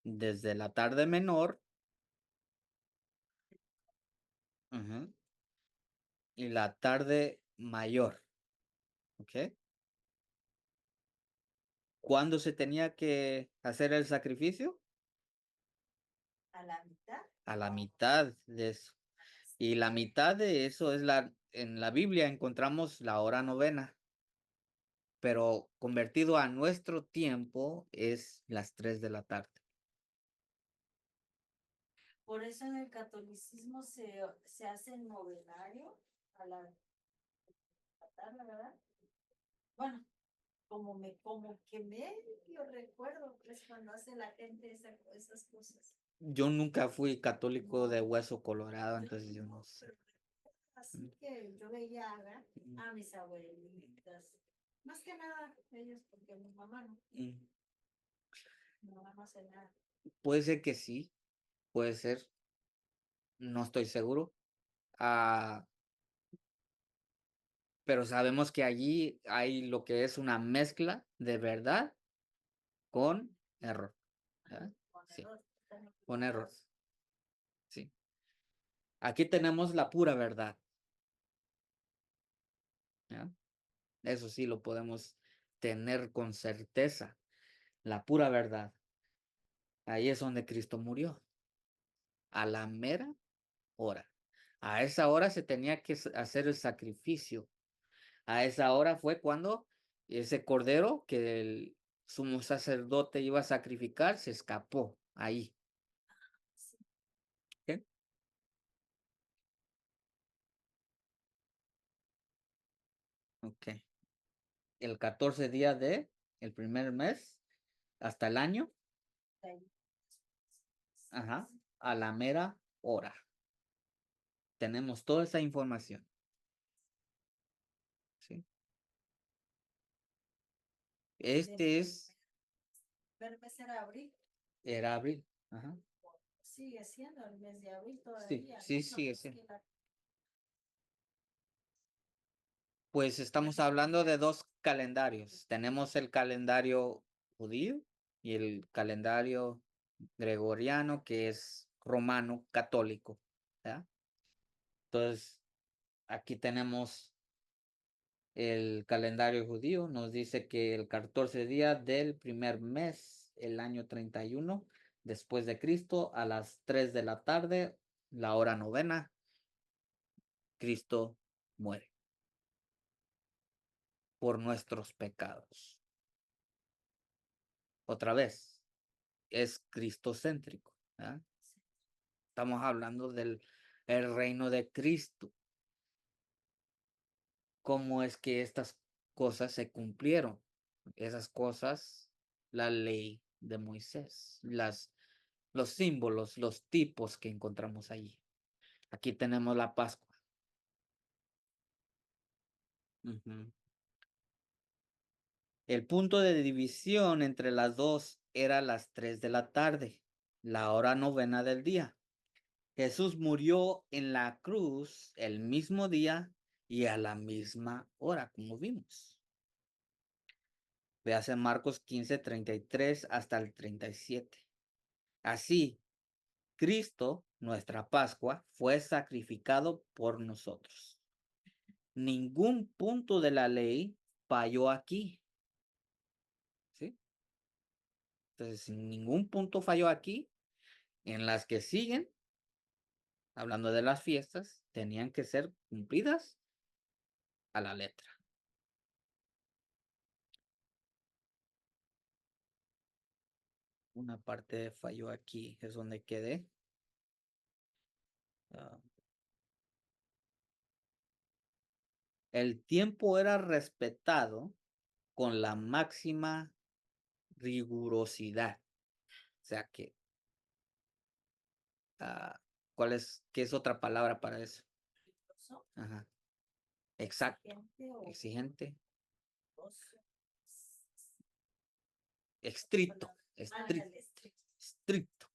Desde la tarde menor y la tarde mayor. ¿Ok? ¿Cuándo se tenía que hacer el sacrificio? A la mitad. A la mitad de eso. Y la mitad de eso es en la Biblia encontramos la hora novena, pero convertido a nuestro tiempo es las 3 de la tarde. Por eso en el catolicismo se hace el novenario a la tarde, ¿verdad? Bueno, como que medio recuerdo, pues cuando hace la gente esas cosas. Yo nunca fui católico de hueso colorado, Yo entonces yo no no, sé. pero así que yo veía ¿verdad? A mis abuelitas. Más que nada ellos, porque mi mamá no, Mm, mi mamá no hace nada. Puede ser que sí, puede ser, no estoy seguro. Ah, pero sabemos que allí hay lo que es una mezcla de verdad con error. ¿Verdad? Con Sí, error, con error. Sí. Aquí tenemos la pura verdad. ¿Ya? Eso sí lo podemos tener con certeza. La pura verdad. Ahí es donde Cristo murió. A la mera hora. A esa hora se tenía que hacer el sacrificio. A esa hora fue cuando ese cordero que el sumo sacerdote iba a sacrificar se escapó ahí. ¿Ok? Ok. El 14 día de el primer mes hasta el año. Ajá. A la mera hora. Tenemos toda esa información. ¿Sí? Este es, mes era abril, era abril. Ajá. sigue siendo el mes de abril Sí, todavía. sí, No, sigue es siendo. que Pues estamos hablando de dos calendarios. Tenemos el calendario judío y el calendario gregoriano, que es romano católico. ¿Ya? Entonces, aquí tenemos el calendario judío. Nos dice que el 14 día del primer mes, el año 31 después de Cristo, a las 3 de la tarde, la hora novena, Cristo muere por nuestros pecados. Otra vez, es cristocéntrico. ¿Ah? Estamos hablando del el reino de Cristo. ¿Cómo es que estas cosas se cumplieron? Esas cosas, la ley de Moisés, los símbolos, los tipos que encontramos allí. Aquí tenemos la Pascua. Ujú. El punto de división entre las dos era las 3 de la tarde, la hora novena del día. Jesús murió en la cruz el mismo día y a la misma hora, como vimos. Véase Marcos 15:33 hasta el 37. Así, Cristo, nuestra Pascua, fue sacrificado por nosotros. Ningún punto de la ley falló aquí. ¿Sí? Entonces, ningún punto falló aquí. En las que siguen, hablando de las fiestas, tenían que ser cumplidas a la letra. Una parte falló aquí, es donde quedé. El tiempo era respetado con la máxima rigurosidad. O sea que, ¿qué es otra palabra para eso? riguroso, Ajá. Exacto. exigente o Exigente. riguroso. Estricto. Ándale, Estricto.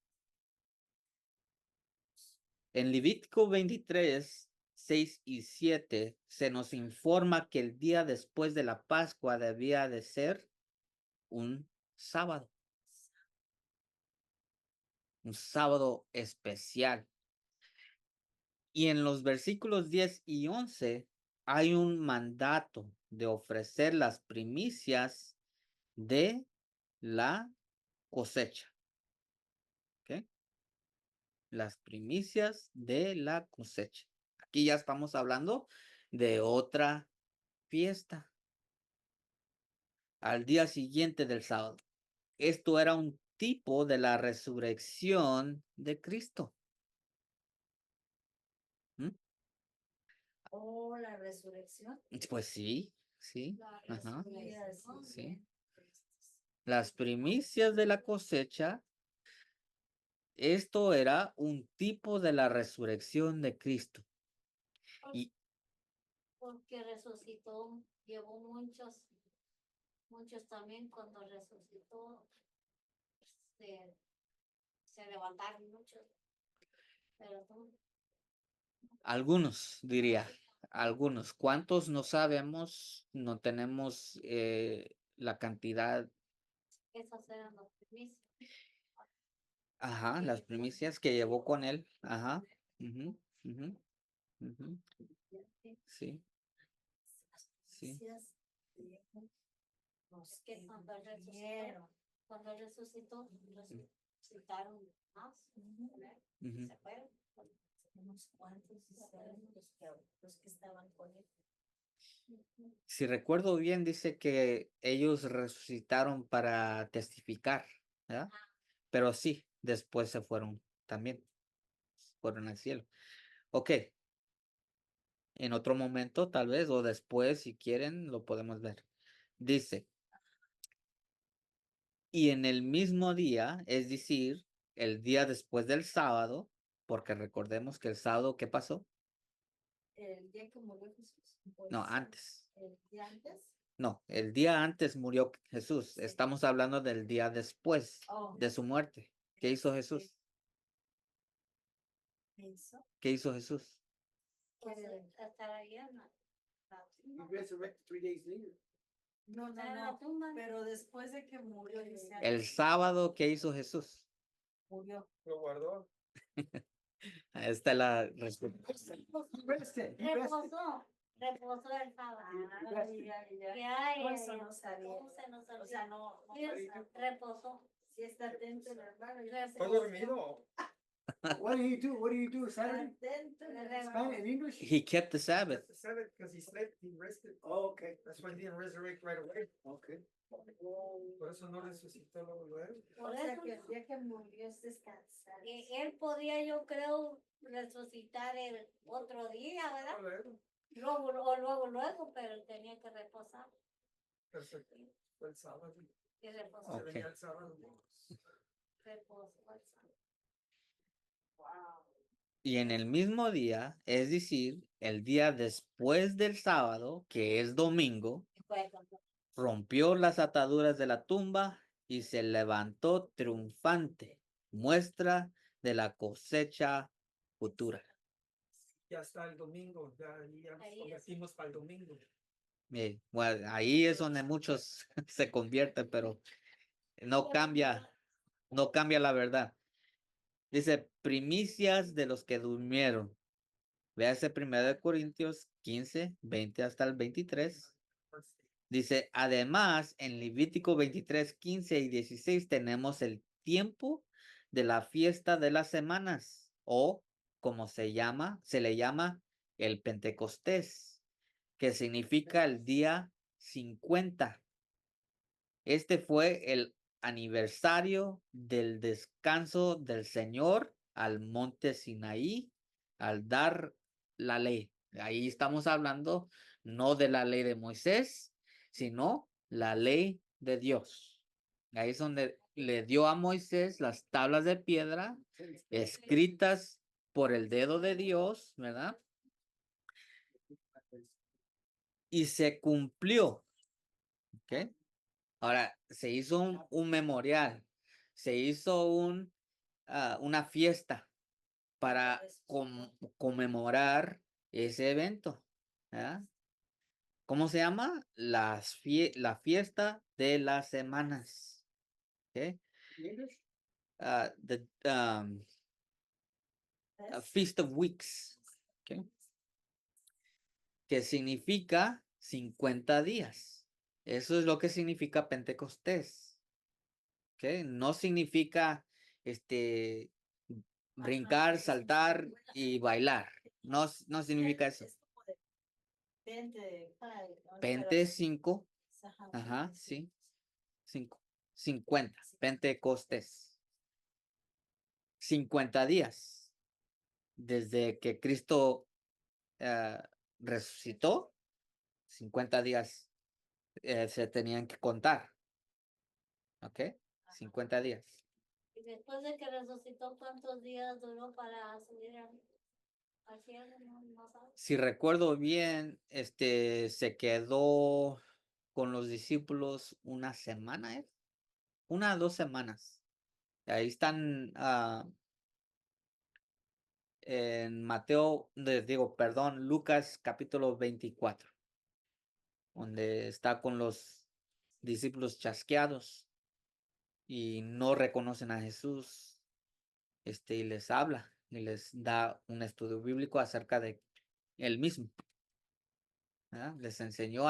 En Levítico 23, 6 y 7 se nos informa que el día después de la Pascua debía de ser un sábado. Un sábado especial. Y en los versículos 10 y 11 hay un mandato de ofrecer las primicias de la cosecha. ¿Ok? Las primicias de la cosecha. Aquí ya estamos hablando de otra fiesta. Al día siguiente del sábado. Esto era un tipo de la resurrección de Cristo. ¿Mm? Oh, la resurrección. Pues sí, sí. La Ajá. resurrección. Sí. Las primicias de la cosecha. Esto era un tipo de la resurrección de Cristo. Y Porque resucitó, llevó muchos también cuando resucitó, se, se levantaron muchos, pero tú, algunos, diría, algunos. ¿Cuántos no sabemos? No tenemos la cantidad. esas eran los primicias. Ajá, las primicias que llevó con él. Ajá. Ujú, ujú, ujú. Sí, sí. Nos Que cuando resucitó, resucitaron más, ¿verdad? Ujú. Se fueron. unos cuantos los que estaban con él. Si recuerdo bien, dice que ellos resucitaron para testificar, ¿verdad? Pero sí, después se fueron también, fueron al cielo. Ok, en otro momento tal vez, o después, si quieren, lo podemos ver. Dice, y en el mismo día, es decir, el día después del sábado, porque recordemos que el sábado, ¿qué pasó? El día que murió Jesús. No, antes. El día antes. No, el día antes murió Jesús. Sí. Estamos hablando del día después Oh, de su muerte. ¿Qué hizo Jesús? ¿qué hizo? ¿Qué hizo Jesús? Pues estar ahí en la He tumba. resurrected 3 days later. No, Estar en la tumba. pero después de que murió, dice, El sábado, ¿qué hizo Jesús? murió. Lo guardó. Ahí está la respuesta. Reposó el sábado. Ay, Ya, no, eso no sabía. ¿cómo se nos O olvida? sea, no, Reposó. si está atento el hermano. Fue dormido. What do you do? What do you do Saturday? Atento el Spanish hermano. in English? He kept the Sabbath. Because he slept, he rested. Oh, okay. That's why he didn't resurrect right away. Okay. Por eso no resucitó luego. O sea, que el día que murió es descansar. Él podía, yo creo, resucitar el otro día, ¿verdad? Luego, pero tenía que reposar. Perfecto. Fue el sábado. Y reposó. Se Ok. venía el sábado. Reposó el sábado. Wow. Y en el mismo día, es decir, el día después del sábado, que es domingo, Y fue cuando- rompió las ataduras de la tumba y se levantó triunfante, muestra de la cosecha futura. Ya está el domingo. Ya nos Ahí es. convertimos para el domingo. Bueno, ahí es donde muchos se convierten, pero no cambia la verdad. Dice, primicias de los que durmieron. Véase 1 Corintios 15, 20 hasta el 23. Dice, además, en Levítico 23, 15 y 16 tenemos el tiempo de la fiesta de las semanas, o como se le llama el Pentecostés, que significa el día 50. Este fue el aniversario del descanso del Señor al monte Sinaí, al dar la ley. Ahí estamos hablando no de la ley de Moisés, sino la ley de Dios. Ahí es donde le dio a Moisés las tablas de piedra escritas por el dedo de Dios, ¿verdad? Y se cumplió. ¿Ok? Ahora, se hizo un memorial, se hizo una fiesta para conmemorar ese evento. ¿Verdad? ¿Cómo se llama? La fiesta de las semanas. ¿Ok? The Feast of Weeks. ¿Ok? Que significa 50 días. Eso es lo que significa Pentecostés. ¿Ok? No significa brincar, es saltar buena. y bailar. No, no significa eso. Es como de 20, ay, no, pero 20 5, ajá, ajá, sí. sí. 50, Pentecostés. 50 días. Desde que Cristo eh, resucitó, 50 días se tenían que contar. ¿Ok? 50 días. Y después de que resucitó, ¿cuántos días duró para subir al cielo? No, no sabes. Si recuerdo bien, se quedó con los discípulos una semana, ¿eh? 1 o 2 semanas. Ahí están en Mateo, les digo, perdón, Lucas capítulo 24, donde está con los discípulos chasqueados y no reconocen a Jesús, y les habla y les da un estudio bíblico acerca de él mismo. ¿Verdad? Les enseñó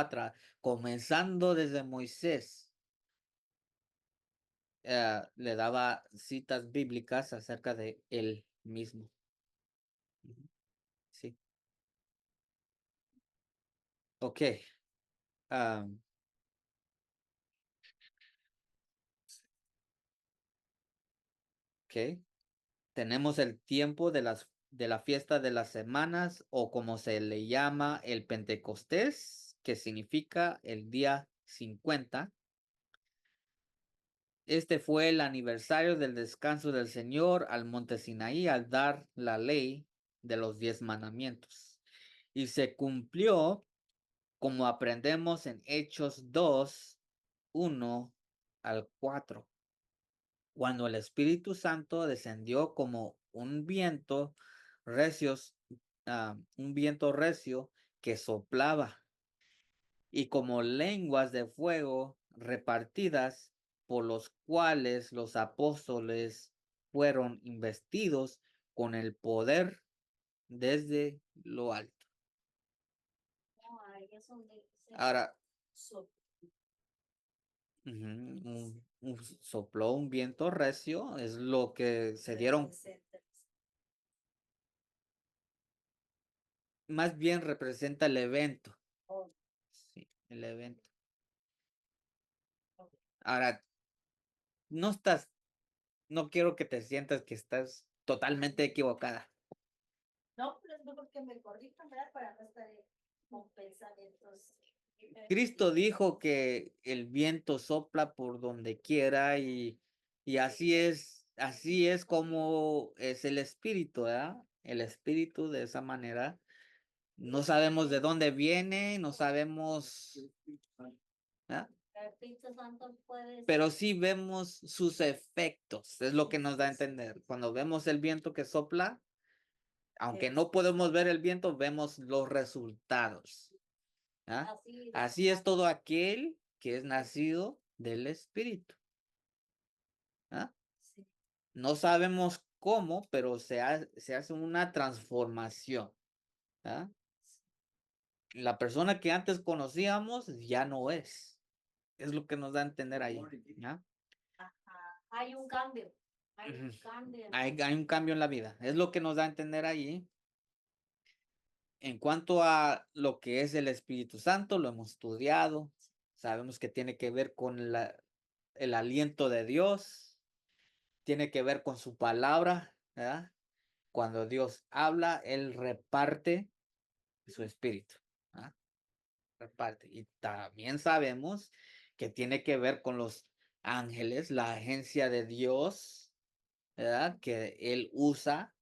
comenzando desde Moisés, le daba citas bíblicas acerca de él mismo. Ujú. Sí. Ok. am, ok. Tenemos el tiempo de la fiesta de las semanas, o como se le llama, el Pentecostés, que significa el día 50. Este fue el aniversario del descanso del Señor al monte Sinaí al dar la ley de los 10 mandamientos. Y se cumplió, como aprendemos en Hechos 2, 1 al 4, cuando el Espíritu Santo descendió como un viento recio que soplaba, y como lenguas de fuego repartidas, por los cuales los apóstoles fueron investidos con el poder desde lo alto. No, ahí es donde Ahora, So- sopló un viento recio, es lo que se dieron, representa- más bien representa el evento. oh, Sí, el evento. Ahora, no estás, no quiero que te sientas que estás totalmente equivocada. no, pero es mejor que me corrijan, ¿verdad? Para no estar con pensamientos Cristo dijo que el viento sopla por donde quiera, y así es como es el espíritu, ¿verdad? El espíritu de esa manera. No sabemos de dónde viene, no sabemos, ¿verdad? el Espíritu Santo puede Pero sí vemos sus efectos, es lo que nos da a entender. Cuando vemos el viento que sopla, aunque no podemos ver el viento, vemos los resultados. ¿Ah? así. Así es todo aquel que es nacido del Espíritu. ¿Ah? Sí. No sabemos cómo, pero se hace una transformación. ¿Ah? La persona que antes conocíamos ya no es. Es lo que nos da a entender ahí. ¿Ah? Ajá. Hay un cambio. Hay Ujú. un cambio. Hay un cambio en la vida. Es lo que nos da a entender ahí. En cuanto a lo que es el Espíritu Santo, lo hemos estudiado. Sabemos que tiene que ver con el aliento de Dios, tiene que ver con su palabra, ¿verdad? Cuando Dios habla, Él reparte su espíritu, ¿verdad? Reparte. Y también sabemos que tiene que ver con los ángeles, la agencia de Dios, ¿verdad? Que Él usa,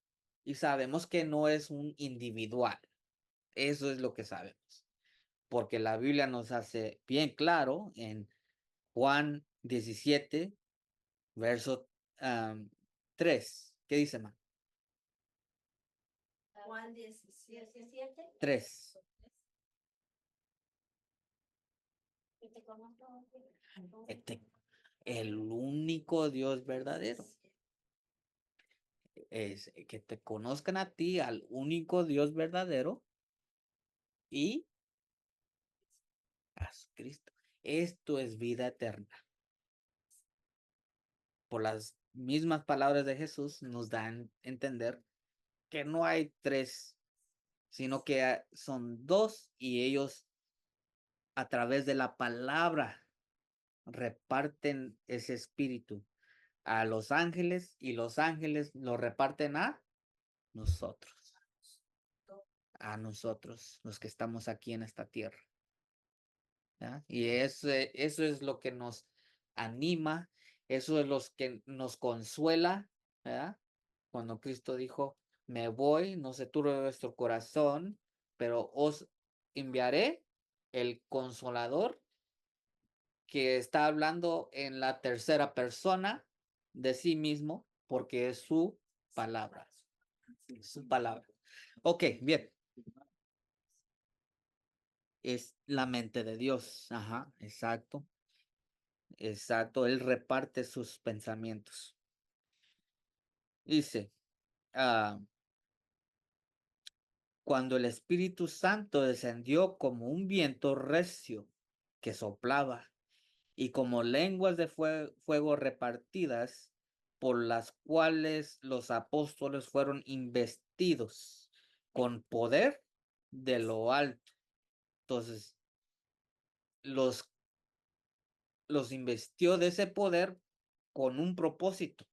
y sabemos que no es un individual. Eso es lo que sabemos, porque la Biblia nos hace bien claro en Juan 17, verso 3. ¿Qué dice, ma? Juan 17. 17. 3. Que te conozco. El único Dios verdadero es que te conozcan a ti, al único Dios verdadero, y a Cristo. Esto es vida eterna. Por las mismas palabras de Jesús nos dan a entender que no hay tres, sino que son dos y ellos a través de la palabra reparten ese espíritu a los ángeles y los ángeles lo reparten nosotros, a nosotros, los que estamos aquí en esta tierra. ¿Ya? Y eso es lo que nos anima, eso es lo que nos consuela, ¿verdad? Cuando Cristo dijo, me voy, no se turbe vuestro corazón, pero os enviaré el consolador, que está hablando en la tercera persona de sí mismo, porque es su palabra. Su palabra. Ok, bien. Es la mente de Dios. Ajá, exacto. Exacto. Él reparte sus pensamientos. Dice, cuando el Espíritu Santo descendió como un viento recio que soplaba y como lenguas de fuego repartidas, por las cuales los apóstoles fueron investidos con poder de lo alto. Entonces, los investió de ese poder con un propósito.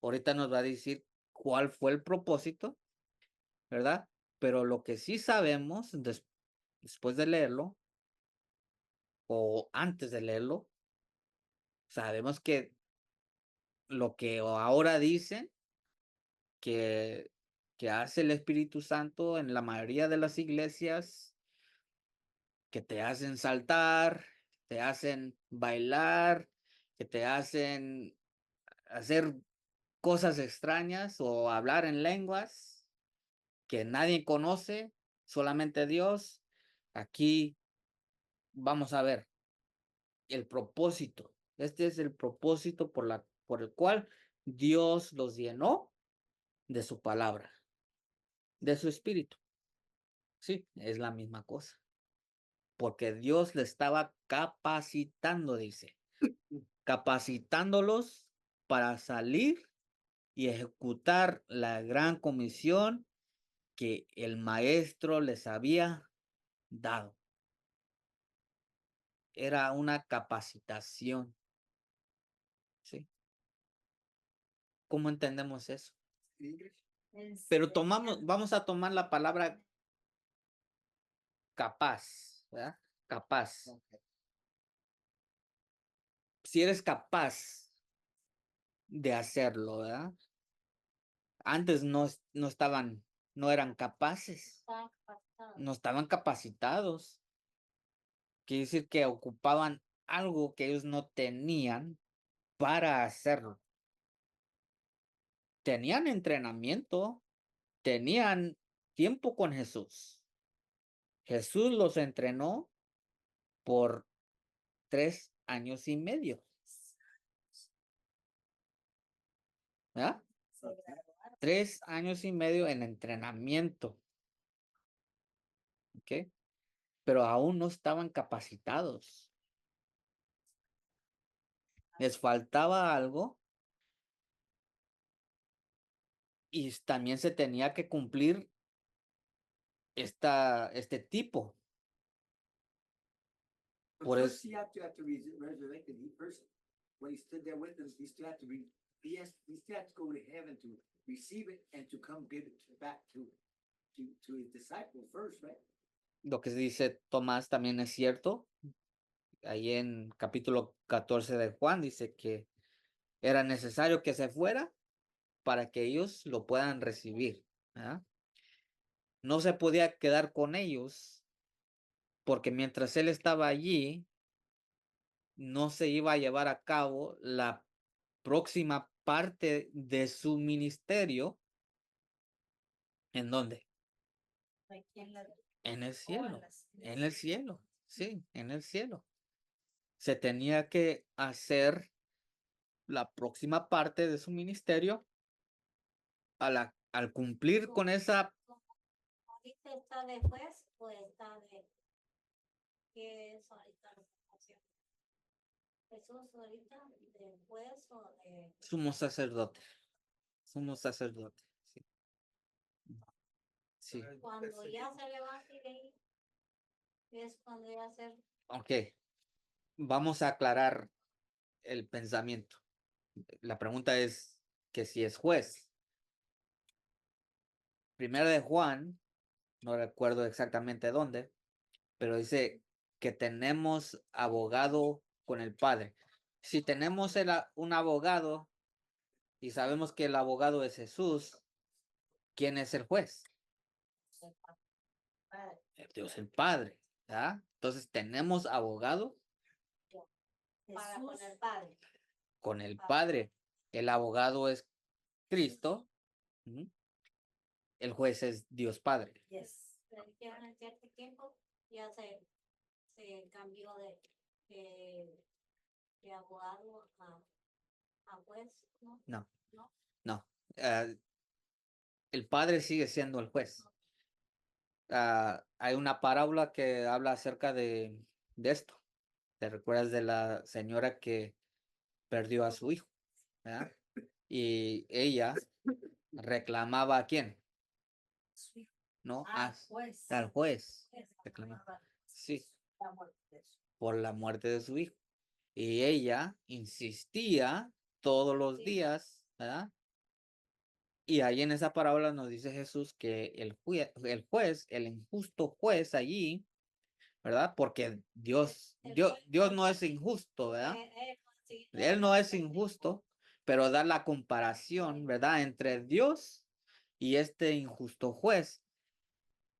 Ahorita nos va a decir cuál fue el propósito, ¿verdad? Pero lo que sí sabemos después de leerlo, o antes de leerlo, sabemos que lo que ahora dicen que hace el Espíritu Santo en la mayoría de las iglesias, que te hacen saltar, te hacen bailar, que te hacen hacer cosas extrañas o hablar en lenguas que nadie conoce, solamente Dios. Aquí vamos a ver el propósito. Este es el propósito por el cual Dios los llenó de su palabra, de su espíritu. Sí, es la misma cosa. Porque Dios le estaba capacitando, dice, capacitándolos para salir y ejecutar la gran comisión que el maestro les había dado. Era una capacitación. ¿Sí? ¿Cómo entendemos eso? Pero vamos a tomar la palabra capaz, ¿verdad? Capaz. Si eres capaz de hacerlo, ¿verdad? Antes no eran capaces, Está captado. no estaban capacitados. Quiere decir que ocupaban algo que ellos no tenían para hacerlo. Tenían entrenamiento, tenían tiempo con Jesús. Jesús los entrenó por 3 años y medio. ¿Verdad? 3 años y medio en entrenamiento. ¿Ok? Pero aún no estaban capacitados. Les faltaba algo y también se tenía que cumplir este tipo. But Por first eso, he had to resurrect the person. When he stood there with them, he still had to he still had to go to heaven to receive it and to come give it back to his disciples first, right? lo que dice Tomás también es cierto. Ahí en capítulo 14 de Juan dice que era necesario que se fuera para que ellos lo puedan recibir. ¿Verdad? No se podía quedar con ellos porque mientras él estaba allí, no se iba a llevar a cabo la próxima parte de su ministerio. ¿En dónde? Aquí en la- En el o cielo. las- En el cielo. Sí, en el cielo. Se tenía que hacer la próxima parte de su ministerio al cumplir con esa. ¿Ahorita está después o está de ¿Qué es ahorita la salvación? Jesús ahorita de juez o de Sumo sacerdote. Sumo sacerdote. Sí. Sí. cuando ya se levante de ahí, es cuando ya se Ok. Vamos a aclarar el pensamiento. La pregunta es que si es juez. Primero de Juan, no recuerdo exactamente dónde, pero dice que tenemos abogado con el Padre. Si tenemos un abogado y sabemos que el abogado es Jesús, ¿quién es el juez? Padre, Dios el Padre, ¿verdad? Entonces tenemos abogado para Jesús, con el Padre. con el Padre. El abogado es Cristo. Ujú. El juez es Dios Padre. yes. Pero ya en cierto tiempo ya se cambió de abogado a juez, ¿no? No, ¿No? no. El Padre sigue siendo el juez. Hay una parábola que habla acerca de esto. ¿Te recuerdas de la señora que perdió a su hijo? ¿Verdad? Y ella reclamaba a quién, Su hijo. ¿no? Juez. Al juez. Yes, Reclamaba. amaba Sí, la muerte de su- por la muerte de su hijo. Y ella insistía todos los Sí. días, ¿verdad? Y ahí en esa parábola nos dice Jesús que el juez, el injusto juez allí, ¿verdad? Porque Dios no es injusto, ¿verdad? Sí, Él no es injusto, pero da la comparación, ¿verdad? Entre Dios y este injusto juez.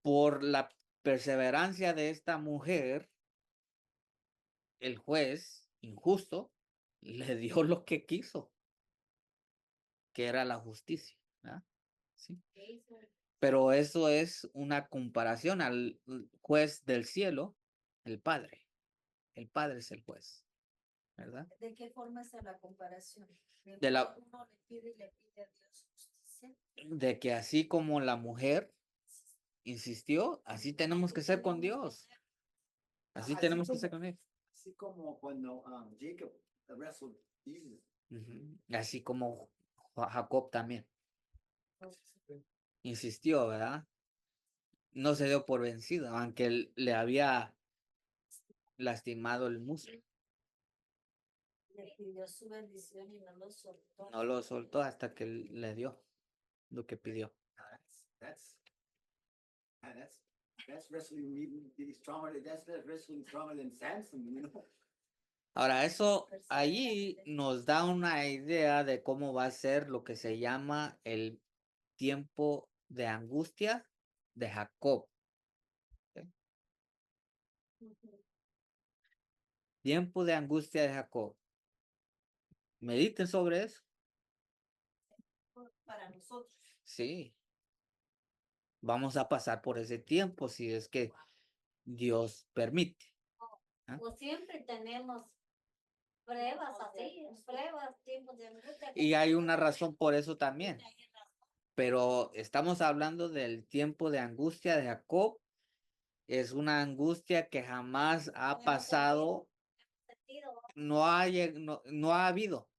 Por la perseverancia de esta mujer, el juez injusto le dio lo que quiso, que era la justicia, ¿verdad? Sí. sí, sí. Pero eso es una comparación al juez del cielo, el Padre. El Padre es el juez, ¿verdad? ¿De qué forma es la comparación? De la- Uno le pide y le pide a Dios justicia. De que así como la mujer insistió, así tenemos que ser con Dios. Así Así tenemos que como- ser con él. Así como cuando Jacob wrestled Jesus. Ujú. Así como Jacob también Sí. insistió, ¿verdad? No se dio por vencido, aunque él le había lastimado el muslo. Le pidió su bendición y no lo soltó. No lo soltó hasta que le dio lo que pidió. That's wrestling even stronger. That's wrestling stronger than Samson, you know. Ahora, eso allí nos da una idea de cómo va a ser lo que se llama el tiempo de angustia de Jacob. Tiempo de angustia de Jacob. Mediten sobre eso. Para nosotros. Sí. Vamos a pasar por ese tiempo si es que Dios permite. Pues siempre tenemos pruebas así, pruebas, tiempos de angustia. Y hay una razón por eso también. Pero estamos hablando del tiempo de angustia de Jacob. Es una angustia que jamás ha pasado, no ha habido.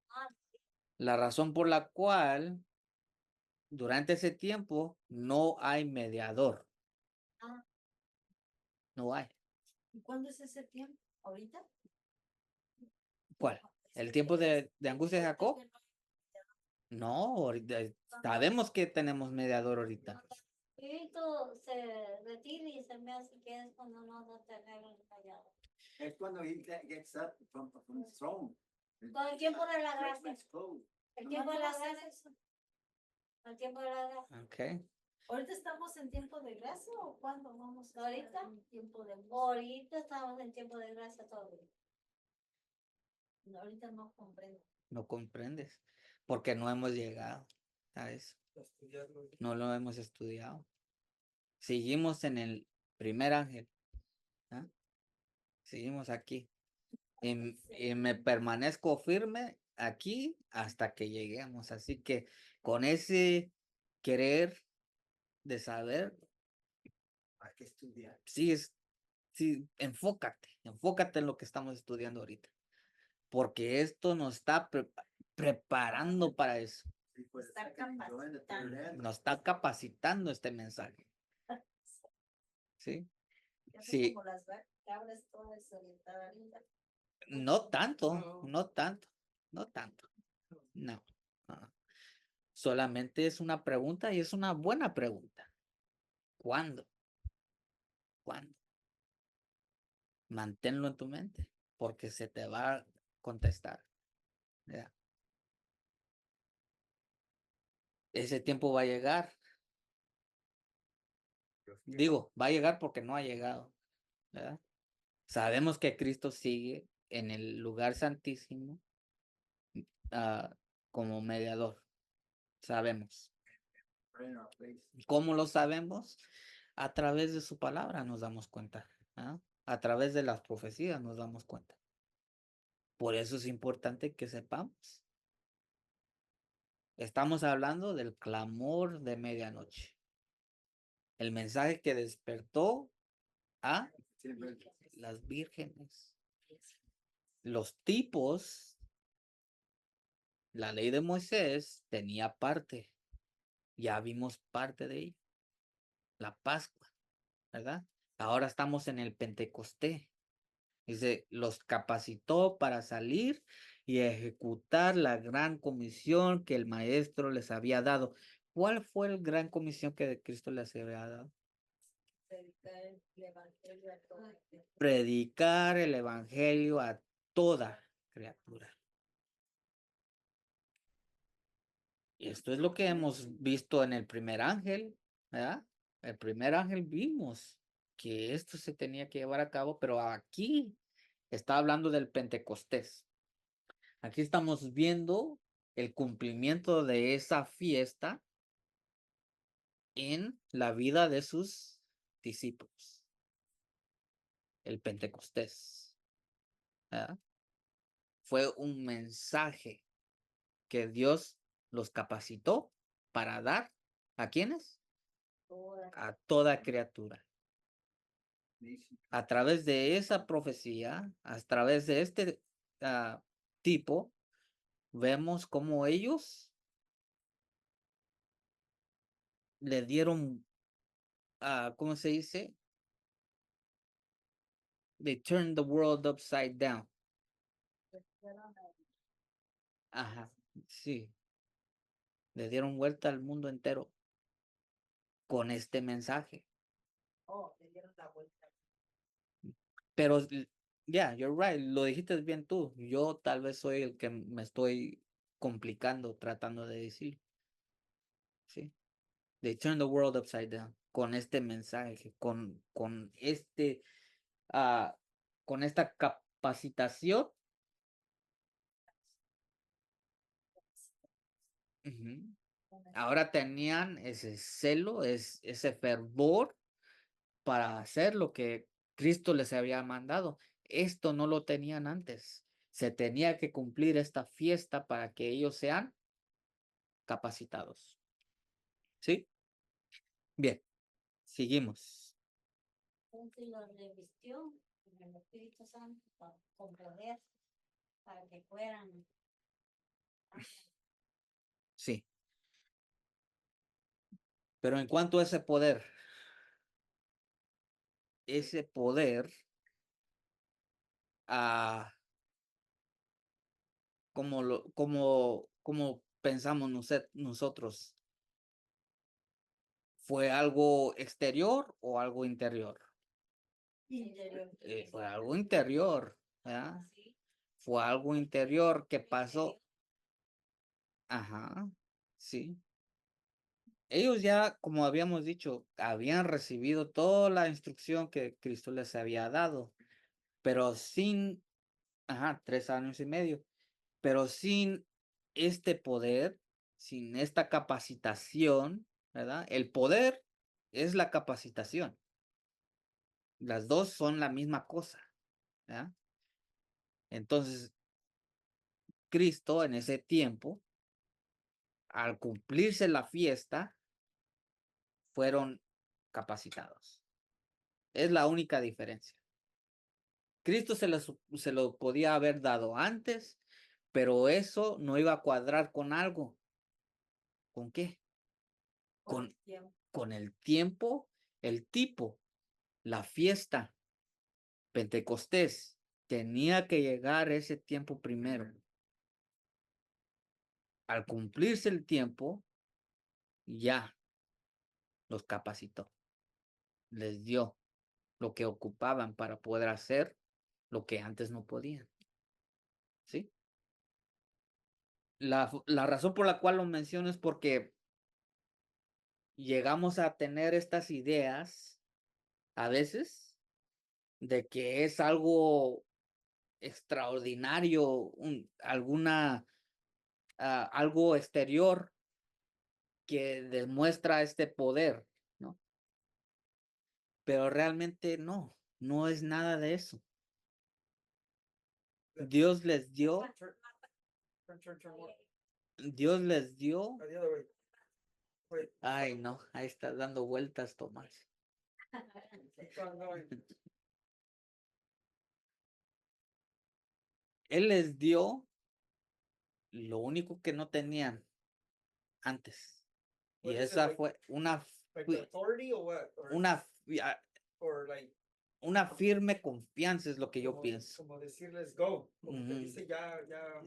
La razón por la cual durante ese tiempo no hay mediador. Ah. No hay. ¿Y cuándo es ese tiempo? ¿Ahorita? ¿Cuál? ¿El tiempo de angustia de Jacob? No, ahorita sabemos que tenemos mediador ahorita. Espíritu se retira y se me hace que es cuando no va a tener el callado. It's cuando he gets up from his throne. Con el tiempo de la gracia. It's closed. El tiempo de la ¿Cuándo va a ser gracia. eso? El tiempo de la gracia. Ok. ¿Ahorita estamos en tiempo de gracia o cuándo vamos a estar ¿Ahorita? en tiempo de angustia? Ahorita estamos en tiempo de gracia todavía. No, ahorita no comprendo. No comprendes. Porque no hemos llegado a eso. Estudiarlo. No lo hemos estudiado. Seguimos en el primer ángel. ¿Ah? Seguimos aquí. Y me permanezco firme aquí hasta que lleguemos. Así que con ese querer de saber, Hay que estudiar. sigues sí, enfócate en lo que estamos estudiando ahorita, porque esto nos está preparando para eso, See, for the Está second and join the third and nos está capacitando este mensaje, ¿sí? Ya sé Sí, como las cabras todas desorientadas ahorita. no tanto, no tanto, no. Ah. Solamente es una pregunta y es una buena pregunta. ¿Cuándo? ¿Cuándo? Manténlo en tu mente, porque se te va a contestar. ¿Ya? Ese tiempo va a llegar. Digo, va a llegar porque no ha llegado, ¿verdad? Sabemos que Cristo sigue en el lugar santísimo ah, como mediador. Sabemos. pray in our place. ¿Cómo lo sabemos? A través de su palabra nos damos cuenta. ¿Ah? A través de las profecías nos damos cuenta. Por eso es importante que sepamos. Estamos hablando del clamor de medianoche. El mensaje que despertó a Sí, but las vírgenes. Los tipos, la ley de Moisés tenía parte. Ya vimos parte de ella. La Pascua, ¿verdad? Ahora estamos en el Pentecostés. Dice, los capacitó para salir y ejecutar la gran comisión que el maestro les había dado. ¿Cuál fue la gran comisión que Cristo les había dado? Predicar el evangelio a toda gente. Predicar el evangelio a toda criatura. Y esto es lo que hemos visto en el primer ángel, ¿verdad? El primer ángel vimos que esto se tenía que llevar a cabo, pero aquí está hablando del Pentecostés. Aquí estamos viendo el cumplimiento de esa fiesta en la vida de sus discípulos. El Pentecostés. ¿Verdad? Fue un mensaje que Dios los capacitó para dar ¿a quiénes? Toda A toda criatura. nation. A través de esa profecía, a través de este tipo, vemos cómo ellos le dieron, ¿cómo se dice? They turned the world upside down. fueron a- Ajá, sí. Le dieron vuelta al mundo entero con este mensaje. oh, le dieron la vuelta. Pero ya, you're right, lo dijiste bien tú. Yo tal vez soy el que me estoy complicando tratando de decir. Sí. They turn the world upside down con este mensaje, ah, con esta capacitación. Ujú. Ahora tenían ese celo, ese fervor para hacer lo que Cristo les había mandado. Esto no lo tenían antes. Se tenía que cumplir esta fiesta para que ellos sean capacitados. ¿Sí? Bien, seguimos. Entonces los revistió en el Espíritu Santo con poder para que fueran. Sí. Pero en cuanto a ese poder, ah, como pensamos nosotros, ¿fue algo exterior o algo interior? Interior. Fue algo interior, ¿verdad? Sí. Fue algo interior que pasó. Ajá, sí. Ellos ya, como habíamos dicho, habían recibido toda la instrucción que Cristo les había dado, pero sin, 3 años y medio, pero sin este poder, sin esta capacitación, ¿verdad? El poder es la capacitación. Las dos son la misma cosa, ¿verdad? Entonces, Cristo en ese tiempo, al cumplirse la fiesta, fueron capacitados. Es la única diferencia. Cristo se lo podía haber dado antes, pero eso no iba a cuadrar con algo. ¿Con qué? Por Con, el tiempo. con el tiempo, el tipo, la fiesta, Pentecostés. Tenía que llegar ese tiempo primero. Al cumplirse el tiempo, ya los capacitó, les dio lo que ocupaban para poder hacer lo que antes no podían. ¿Sí? La razón por la cual lo menciono es porque llegamos a tener estas ideas a veces de que es algo extraordinario, algo exterior que demuestra este poder, ¿no? Pero realmente no, no es nada de eso. Dios les dio, Turn. Dios les dio, A día de hoy. Wait, ay no, ahí está dando vueltas, Tomás. keep on going. Él les dio lo único que no tenían antes. Y What is it, esa like- fue Like the authority or what? Or, una, or like, una firme confianza es lo que yo como, pienso. como decirles go. Como que Ujú. dice ya,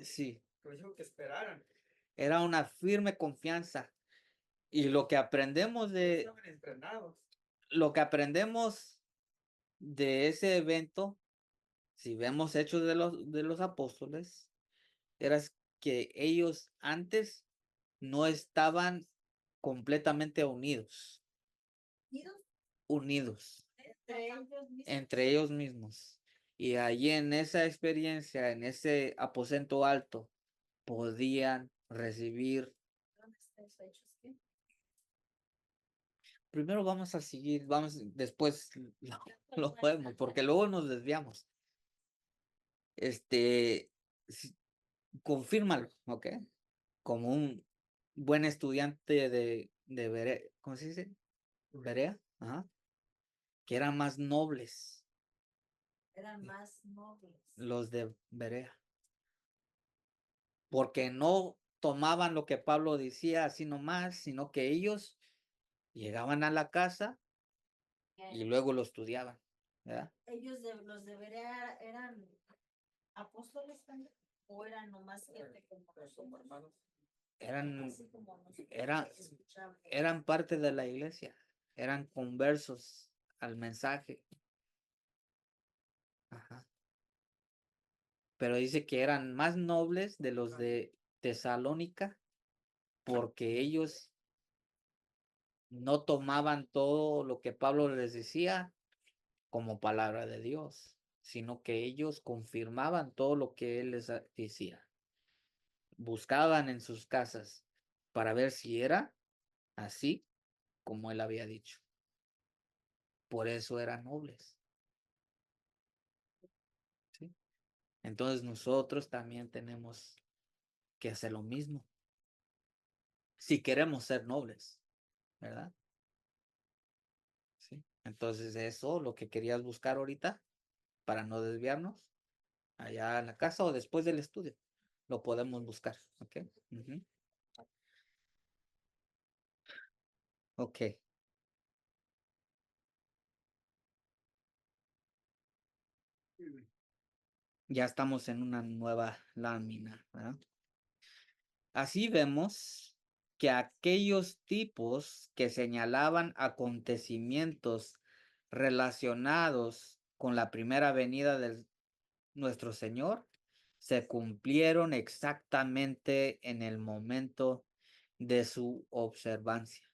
Sí, que dijo que esperaran. era una firme confianza. Y lo que aprendemos Estaban entrenados. lo que aprendemos de ese evento, si vemos Hechos de los Apóstoles, era que ellos antes no estaban completamente unidos, Unidos unidos entre ellos mismos. entre ellos mismos. Y allí en esa experiencia, en ese aposento alto, podían recibir. ¿Dónde está eso? ¿Hechos qué? Primero vamos a seguir, después lo podemos, porque luego nos desviamos. Sí, confírmalo, ¿ok? Como un buen estudiante de Berea, ¿cómo se dice? Berea, ajá, que eran más nobles Eran más nobles. los de Berea, porque no tomaban lo que Pablo decía así nomás, sino que ellos llegaban a la casa y luego lo estudiaban, ¿verdad? Ellos los de Berea eran apóstoles también, o eran nomás gente como Como nosotros? hermanos. Eran, Así como nosotros era- que escuchamos. eran parte de la iglesia, eran conversos al mensaje. Ajá. Pero dice que eran más nobles de los de Tesalónica porque ellos no tomaban todo lo que Pablo les decía como palabra de Dios, sino que ellos confirmaban todo lo que él les decía. Buscaban en sus casas para ver si era así como él había dicho. Por eso eran nobles. ¿Sí? Entonces nosotros también tenemos que hacer lo mismo. Si queremos ser nobles, ¿verdad? ¿Sí? Entonces eso, lo que querías buscar ahorita, para no desviarnos, allá en la casa o después del estudio, lo podemos buscar, ¿ok? Ujú. Ok, ya estamos en una nueva lámina, ¿verdad? Así vemos que aquellos tipos que señalaban acontecimientos relacionados con la primera venida de nuestro Señor se cumplieron exactamente en el momento de su observancia.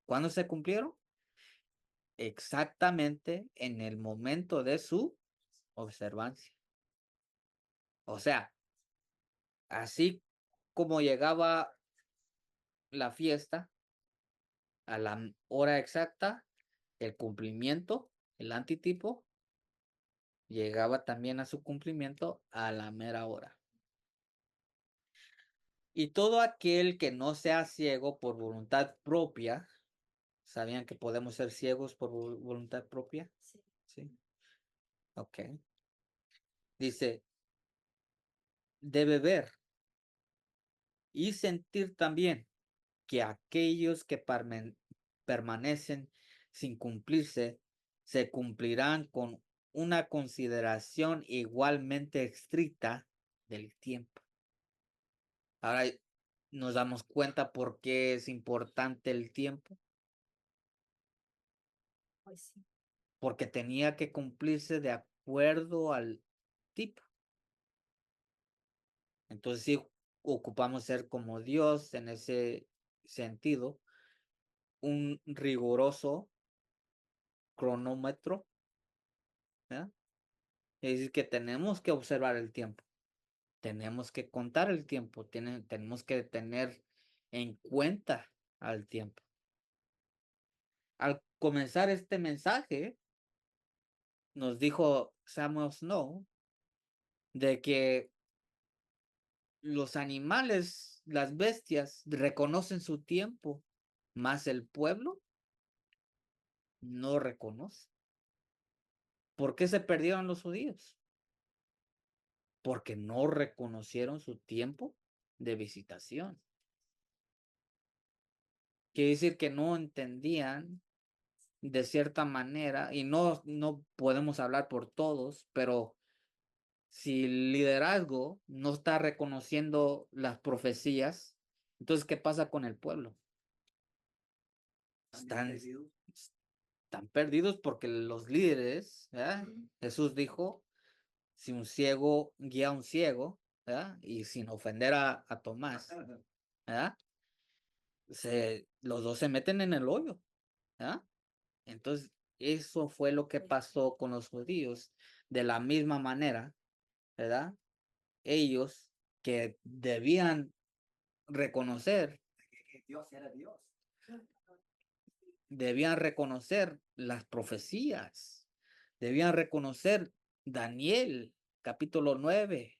¿Cuándo se cumplieron? Exactamente en el momento de su observancia. O sea, así como llegaba la fiesta a la hora exacta, el cumplimiento, el antitipo, llegaba también a su cumplimiento a la mera hora. Y todo aquel que no sea ciego por voluntad propia, ¿sabían que podemos ser ciegos por voluntad propia? Sí. Sí. Ok. Dice, debe ver y sentir también que aquellos que permanecen sin cumplirse se cumplirán con una consideración igualmente estricta del tiempo. Ahora nos damos cuenta por qué es importante el tiempo, Pues sí. porque tenía que cumplirse de acuerdo al tipo. Entonces sí ocupamos ser como Dios en ese sentido, un riguroso cronómetro, ¿verdad? Es decir, que tenemos que observar el tiempo, tenemos que contar el tiempo, tenemos que tener en cuenta al tiempo. Al comenzar este mensaje, nos dijo Samuel Snow de que los animales, las bestias, reconocen su tiempo, más el pueblo no reconoce. ¿Por qué se perdieron los judíos? Porque no reconocieron su tiempo de visitación. Quiere decir que no entendían de cierta manera, y no podemos hablar por todos, pero si el liderazgo no está reconociendo las profecías, entonces, ¿qué pasa con el pueblo? Están perdidos porque los líderes, ¿verdad? Jesús dijo, si un ciego guía a un ciego, ¿verdad? Y sin ofender a Tomás, ¿verdad? Los dos se meten en el hoyo, ¿verdad? Entonces, eso fue lo que pasó con los judíos. De la misma manera, ¿verdad? Ellos que debían reconocer, Que Dios era Dios. debían reconocer las profecías, debían reconocer Daniel, capítulo 9,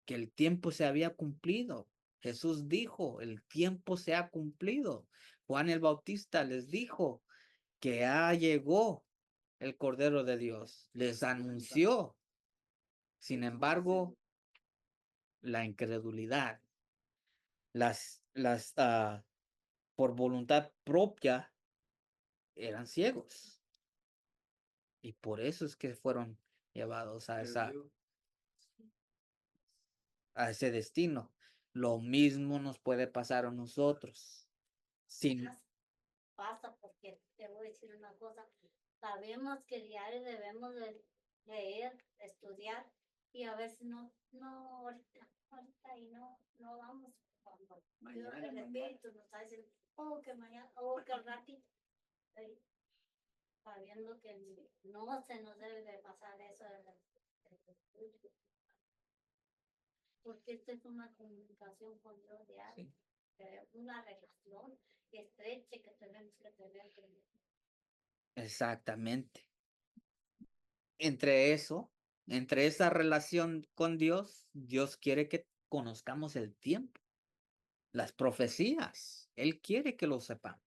que el tiempo se había cumplido. Jesús dijo, el tiempo se ha cumplido. Juan el Bautista les dijo que ya llegó el Cordero de Dios. Les anunció. Sin embargo, la incredulidad, por voluntad propia, eran ciegos. Y por eso es que fueron llevados a ese destino. Lo mismo nos puede pasar a nosotros. Sin, Pasa porque te voy a decir una cosa. Sabemos que diario debemos de leer, estudiar y a veces ahorita y no vamos cuando el espíritu nos está diciendo, oh, que mañana, oh, que al ratito. Sabiendo que no se nos debe de pasar eso porque esta es una comunicación con Dios diaria, una relación estrecha que tenemos que tener. exactamente. Entre esa relación con Dios, Dios quiere que conozcamos el tiempo, las profecías. Él quiere que lo sepamos.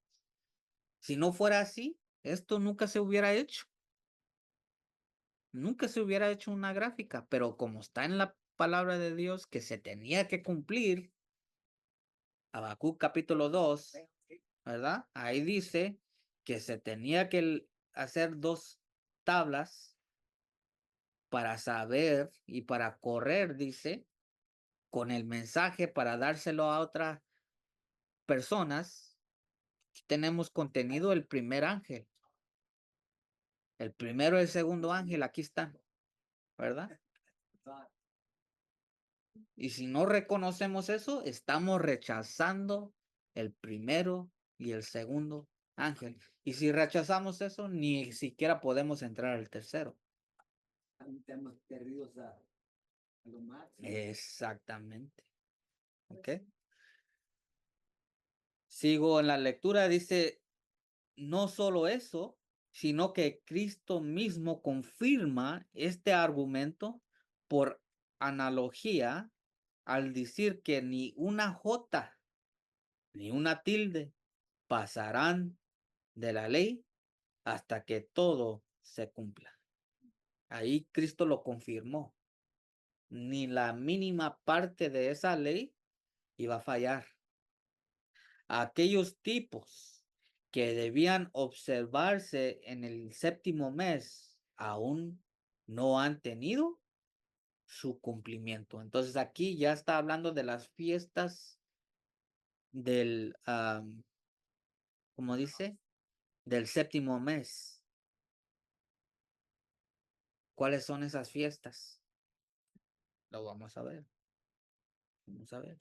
Si no fuera así, esto nunca se hubiera hecho. Nunca se hubiera hecho una gráfica, pero como está en la palabra de Dios que se tenía que cumplir, Habacuc capítulo 2, ¿verdad? Ahí dice que se tenía que hacer 2 tablas para saber y para correr, dice, con el mensaje para dárselo a otras personas. Tenemos contenido el primer ángel. El primero y el segundo ángel, aquí están, ¿verdad? Y si no reconocemos eso, estamos rechazando el primero y el segundo ángel. Y si rechazamos eso, ni siquiera podemos entrar al tercero. Estamos perdidos a lo máximo. Exactamente. ¿Ok? Sigo en la lectura, dice, no solo eso, sino que Cristo mismo confirma este argumento por analogía al decir que ni una jota ni una tilde pasarán de la ley hasta que todo se cumpla. Ahí Cristo lo confirmó. Ni la mínima parte de esa ley iba a fallar. Aquellos tipos que debían observarse en el séptimo mes aún no han tenido su cumplimiento. Entonces aquí ya está hablando de las fiestas del, ¿cómo dice? Del séptimo mes. ¿Cuáles son esas fiestas? Lo vamos a ver. Vamos a ver.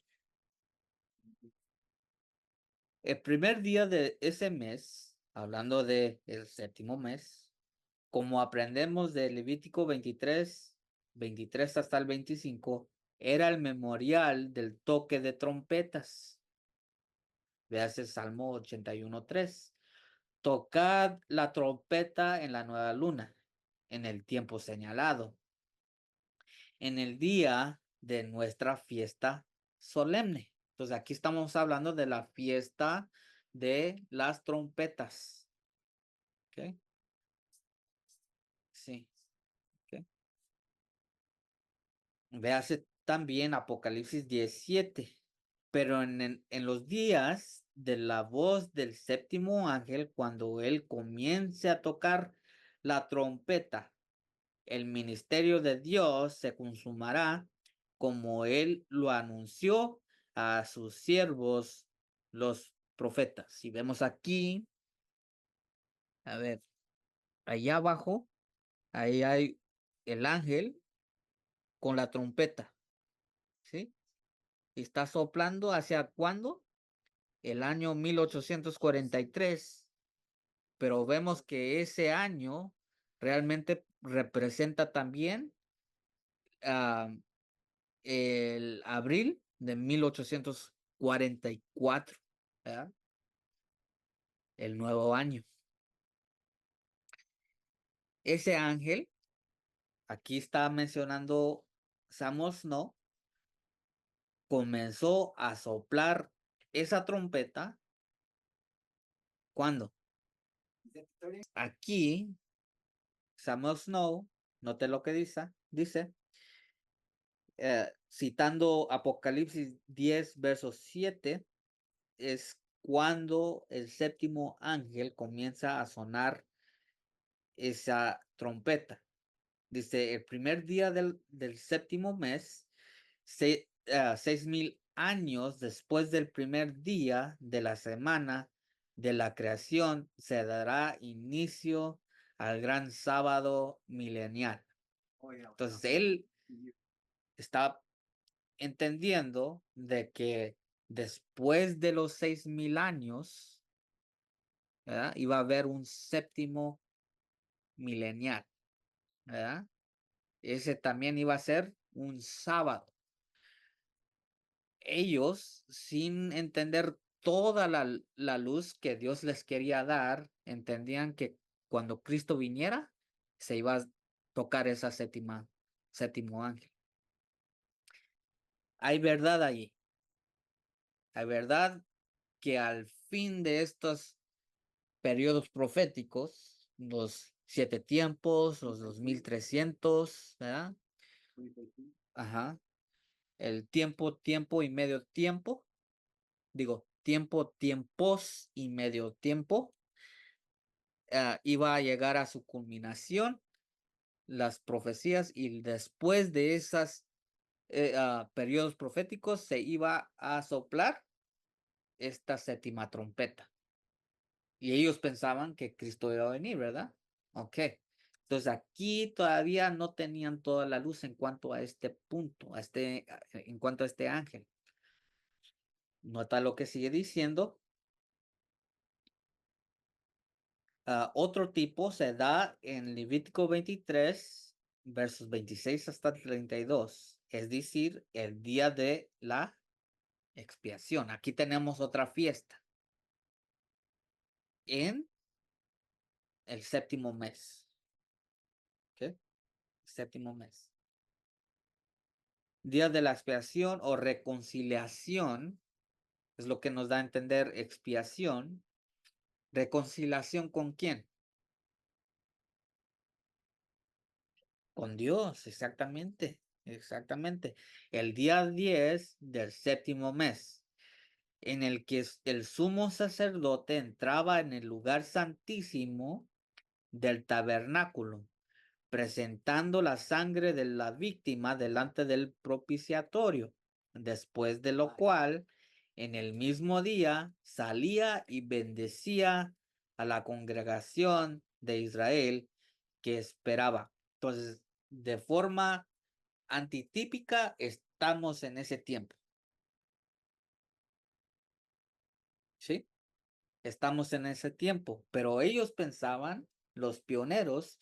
El primer día de ese mes, hablando de el séptimo mes, como aprendemos de Levítico 23 hasta el 25, era el memorial del toque de trompetas. Veas el Salmo 81:3. Tocad la trompeta en la nueva luna, en el tiempo señalado, en el día de nuestra fiesta solemne. Entonces aquí estamos hablando de la fiesta de las trompetas. ¿Ok? Sí. ¿Ok? Véase también Apocalipsis 17. Pero en los días de la voz del séptimo ángel, cuando él comience a tocar la trompeta, el ministerio de Dios se consumará como él lo anunció a sus siervos, los profetas. Si vemos aquí, a ver, allá abajo, ahí hay el ángel con la trompeta, ¿sí? Y está soplando hacia cuándo? El año 1843, pero vemos que ese año realmente representa también el abril de 1844, ¿verdad? El nuevo año. Ese ángel, aquí está mencionando Samos, ¿no? Comenzó a soplar esa trompeta. ¿Cuándo? Aquí, Samuel Snow, note lo que dice, citando Apocalipsis 10, verso 7, es cuando el séptimo ángel comienza a sonar esa trompeta. Dice, el primer día del séptimo mes, 6,000 años después del primer día de la semana de la creación, se dará inicio al gran sábado milenial. Entonces, él está entendiendo de que después de los 6,000 años, ¿verdad? Iba a haber un séptimo milenial, ¿verdad? Ese también iba a ser un sábado. Ellos, sin entender toda la luz que Dios les quería dar, entendían que cuando Cristo viniera, se iba a tocar esa séptimo ángel. Hay verdad allí. Hay verdad que al fin de estos periodos proféticos, los 7 tiempos, los 2300, ¿verdad? Ajá. El tiempo y medio tiempo. Digo, tiempos y medio tiempo. Iba a llegar a su culminación las profecías y después de esos periodos proféticos se iba a soplar esta séptima trompeta. Y ellos pensaban que Cristo iba a venir, ¿verdad? Ok. Entonces aquí todavía no tenían toda la luz en cuanto a este punto, en cuanto a este ángel. Nota lo que sigue diciendo. Otro tipo se da en Levítico 23, versos 26 hasta 32, es decir, el día de la expiación. Aquí tenemos otra fiesta en el séptimo mes. ¿Ok? Séptimo mes. Día de la expiación o reconciliación es lo que nos da a entender expiación. ¿Reconciliación con quién? Con Dios, exactamente, exactamente. El día 10 del séptimo mes, en el que el sumo sacerdote entraba en el lugar santísimo del tabernáculo, presentando la sangre de la víctima delante del propiciatorio, después de lo cual, en el mismo día, salía y bendecía a la congregación de Israel que esperaba. Entonces, de forma antitípica, estamos en ese tiempo. ¿Sí? Estamos en ese tiempo, pero ellos pensaban, los pioneros,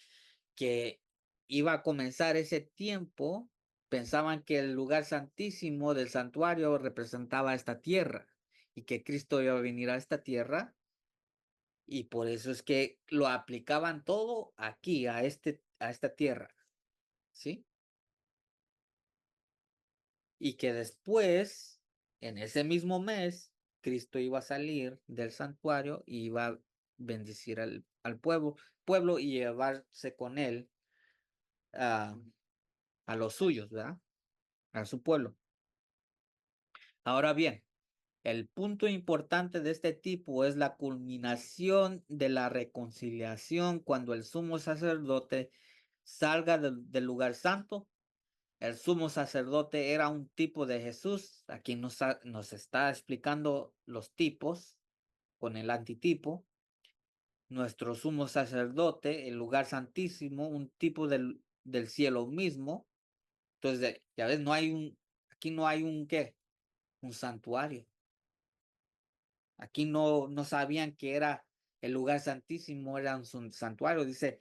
que iba a comenzar ese tiempo, pensaban que el lugar santísimo del santuario representaba esta tierra y que Cristo iba a venir a esta tierra, y por eso es que lo aplicaban todo aquí, a esta tierra, ¿sí? Y que después, en ese mismo mes, Cristo iba a salir del santuario y iba a bendecir al pueblo y llevarse con él a los suyos, ¿verdad? A su pueblo. Ahora bien, el punto importante de este tipo es la culminación de la reconciliación cuando el sumo sacerdote salga del lugar santo. El sumo sacerdote era un tipo de Jesús. Aquí nos está explicando los tipos con el antitipo. Nuestro sumo sacerdote, el lugar santísimo, un tipo del cielo mismo. Entonces, ya ves, aquí no hay ¿qué? Un santuario. Aquí no sabían que era el lugar santísimo, era un santuario. Dice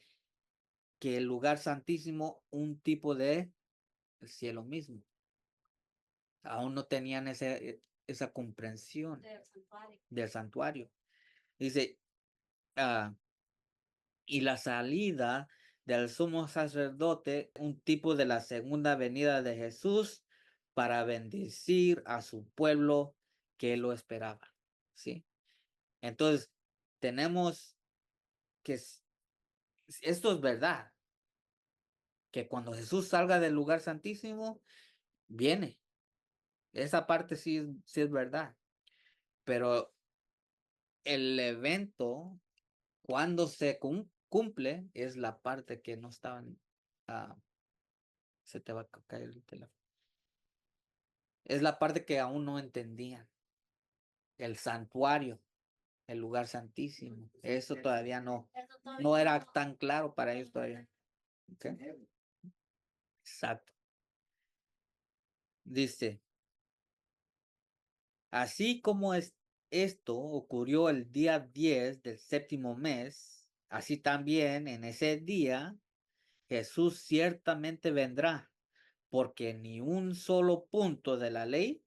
que el lugar santísimo, un tipo de el cielo mismo. Aún no tenían esa comprensión Del santuario. del santuario. Dice, y la salida del sumo sacerdote, un tipo de la segunda venida de Jesús para bendecir a su pueblo que lo esperaba. ¿Sí? Entonces, tenemos que esto es verdad, que cuando Jesús salga del lugar santísimo, viene. Esa parte sí es verdad. Pero el evento, cuando se cumple, es la parte que no estaban. Se te va a caer el teléfono. Es la parte que aún no entendían. El santuario, el lugar santísimo. Eso todavía no era tan claro para ellos todavía. ¿Okay? Exacto. Dice, así como esto ocurrió el día 10 del séptimo mes, así también en ese día Jesús ciertamente vendrá, porque ni un solo punto de la ley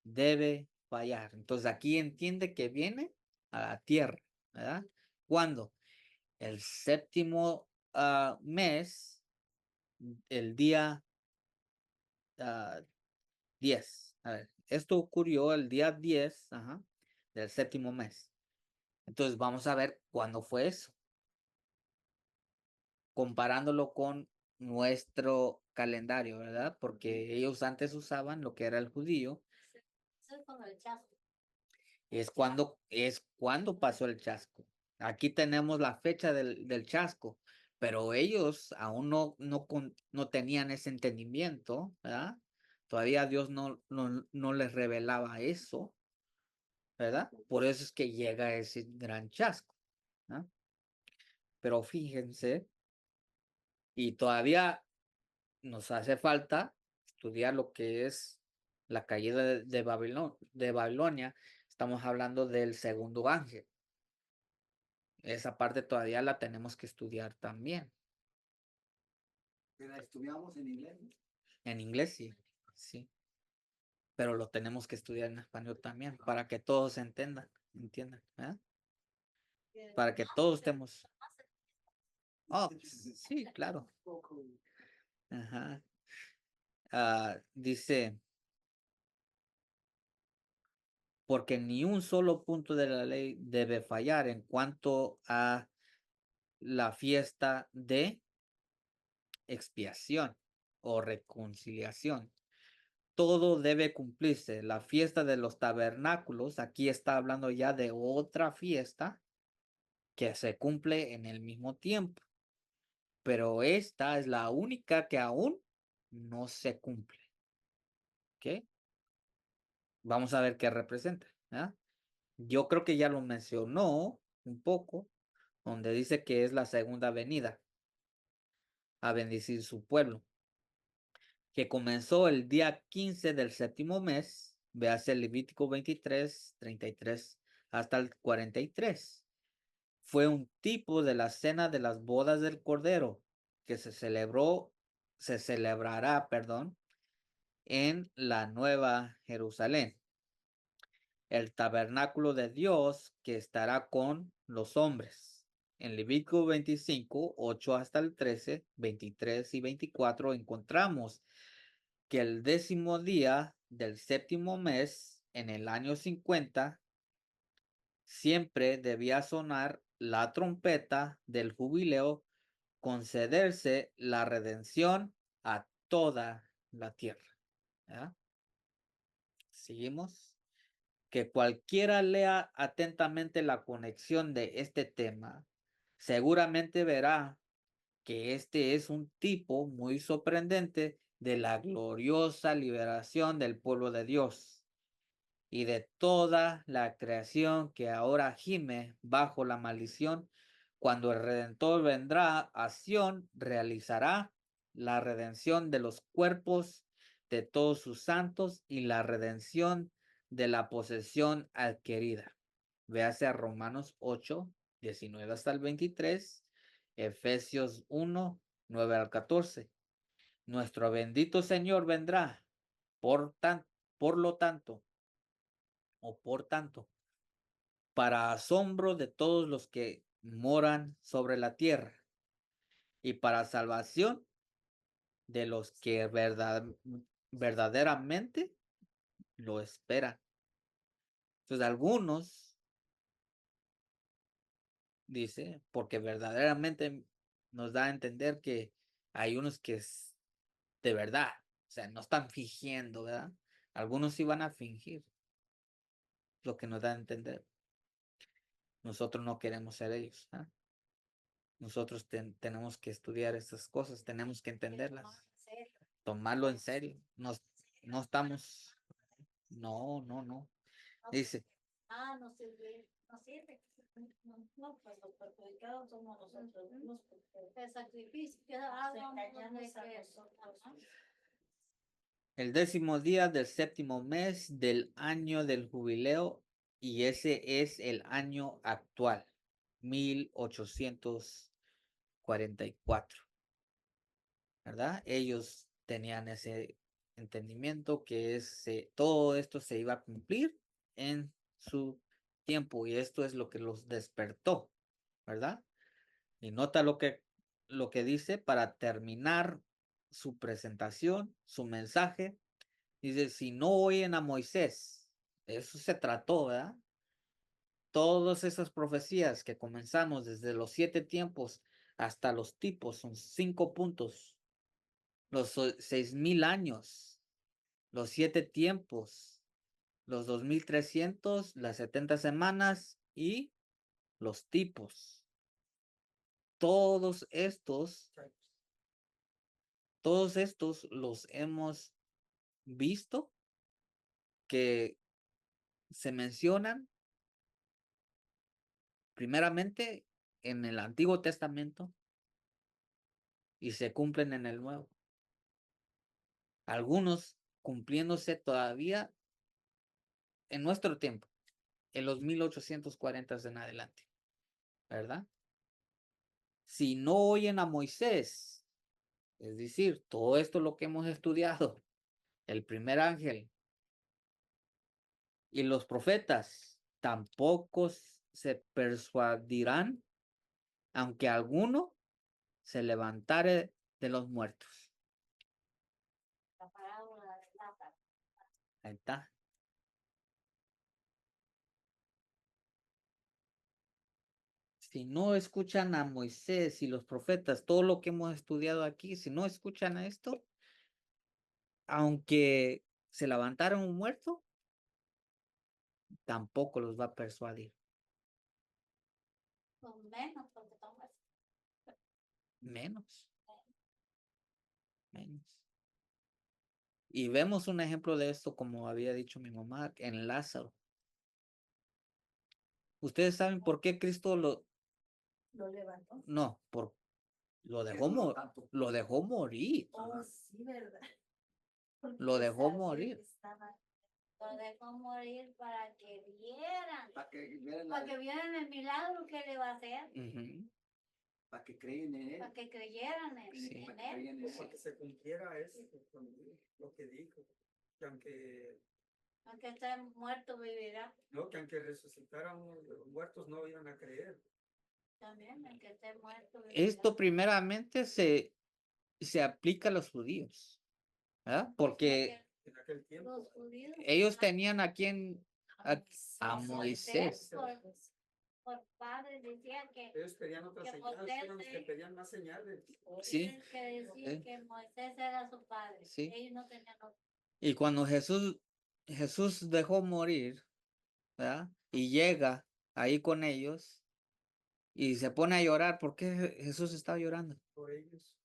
debe fallar. Entonces aquí entiende que viene a la tierra, ¿verdad? ¿Cuándo? El séptimo mes, el día 10. A ver, esto ocurrió el día 10, del séptimo mes. Entonces vamos a ver cuándo fue eso, comparándolo con nuestro calendario, ¿verdad? Porque ellos antes usaban lo que era el judío. Eso es con el chasco. Es cuando pasó el chasco. Aquí tenemos la fecha del chasco, pero ellos aún no tenían ese entendimiento, ¿verdad? Todavía Dios no les revelaba eso, ¿verdad? Por eso es que llega ese gran chasco, ¿no? Pero fíjense, y todavía nos hace falta estudiar lo que es la caída de Babilonia. Estamos hablando del segundo ángel. Esa parte todavía la tenemos que estudiar también. ¿La estudiamos en inglés? En inglés sí. Pero lo tenemos que estudiar en español también para que todos entiendan, ¿verdad? Para que todos estemos. Oh, sí, claro. Ajá. Dice, porque ni un solo punto de la ley debe fallar en cuanto a la fiesta de expiación o reconciliación. Todo debe cumplirse. La fiesta de los tabernáculos, aquí está hablando ya de otra fiesta que se cumple en el mismo tiempo, pero esta es la única que aún no se cumple. ¿Ok? Vamos a ver qué representa. ¿Ah? Yo creo que ya lo mencionó un poco, donde dice que es la segunda venida a bendecir su pueblo, que comenzó el día 15 del séptimo mes, véase Levítico 23, 33 hasta el 43. Fue un tipo de la cena de las bodas del Cordero, que se celebrará, en la Nueva Jerusalén, el tabernáculo de Dios que estará con los hombres. En Levítico 25, 8 hasta el 13, 23 y 24 encontramos que el 10º día del séptimo mes, en el año 50, siempre debía sonar la trompeta del jubileo, concederse la redención a toda la tierra. ¿Ya? Seguimos. Que cualquiera lea atentamente la conexión de este tema, seguramente verá que este es un tipo muy sorprendente de la gloriosa liberación del pueblo de Dios y de toda la creación que ahora gime bajo la maldición. Cuando el Redentor vendrá a Sión, realizará la redención de los cuerpos de todos sus santos y la redención de la posesión adquirida. Véase a Romanos 8, 19 hasta el 23, Efesios 1, 9 al 14. Nuestro bendito Señor vendrá, por lo tanto, para asombro de todos los que moran sobre la tierra y para salvación de los que verdaderamente lo esperan. Entonces algunos, dice, porque verdaderamente nos da a entender que hay unos que es de verdad, o sea, no están fingiendo, ¿verdad? Algunos sí van a fingir, lo que nos da a entender. Nosotros no queremos ser ellos, ¿ah? Nosotros tenemos que estudiar estas cosas, tenemos que entenderlas, tomarlo en serio. No estamos, no. Dice, No sirve, no sirve. No, pues los perjudicados somos nosotros mismos, porque El sacrificio que nos hagamos engañamos de a que, nosotros ajá. mismos. el 10º día del séptimo mes del año del jubileo, y ese es el año actual, 1844, ¿verdad? Ellos tenían ese entendimiento que todo esto se iba a cumplir en su tiempo, y esto es lo que los despertó, ¿verdad? Y nota lo que dice para terminar su presentación, su mensaje. Dice, si no oyen a Moisés, eso se trató, ¿verdad? Todas esas profecías que comenzamos desde los 7 tiempos hasta los tipos, son 5 puntos. Los 6,000 años, los 7 tiempos, los 2300, las 70 semanas y los tipos. Todos estos los hemos visto que se mencionan primeramente en el Antiguo Testamento y se cumplen en el Nuevo. Algunos cumpliéndose todavía en nuestro tiempo, en los 1840 en adelante, ¿verdad? Si no oyen a Moisés, es decir, todo esto lo que hemos estudiado, el primer ángel y los profetas, tampoco se persuadirán, aunque alguno se levantare de los muertos. La parábola de Lázaro. Ahí está. Si no escuchan a Moisés y los profetas, todo lo que hemos estudiado aquí, si no escuchan a esto, aunque se levantara un muerto, tampoco los va a persuadir. Con menos, porque estamos Menos, menos. Y vemos un ejemplo de esto, como había dicho mi mamá, en Lázaro. ¿Ustedes saben por qué Cristo Lo levantó. no, lo Que dejó, duró tanto. lo dejó morir? Oh, sí, ¿verdad? Porque Lo dejó sabía morir. que estaba- lo dejó morir para que vieran, Para que vieran, para que vieran el milagro que le va a hacer, Ujú, para que crean en él. para que creyeran en, Sí. en Para que él. crean en él. Para que se cumpliera eso, lo que dijo, que aunque, Aunque esté muerto, vivirá. no, que aunque resucitaran los muertos no iban a creer. También, aunque esté muerto, vivirá. Esto primeramente se aplica a los judíos, ¿verdad? Porque En aquel tiempo, Los judíos ellos tenían a quien, a a Moisés. por padre decían que ellos pedían otras Que señales, Moisés eran los que sí. pedían más señales. Sí, que decían que Moisés era su padre. Sí. Ellos no tenían otro. y cuando Jesús dejó morir, ¿verdad? Y llega ahí con ellos y se pone a llorar. ¿Por qué Jesús estaba llorando? Por ellos.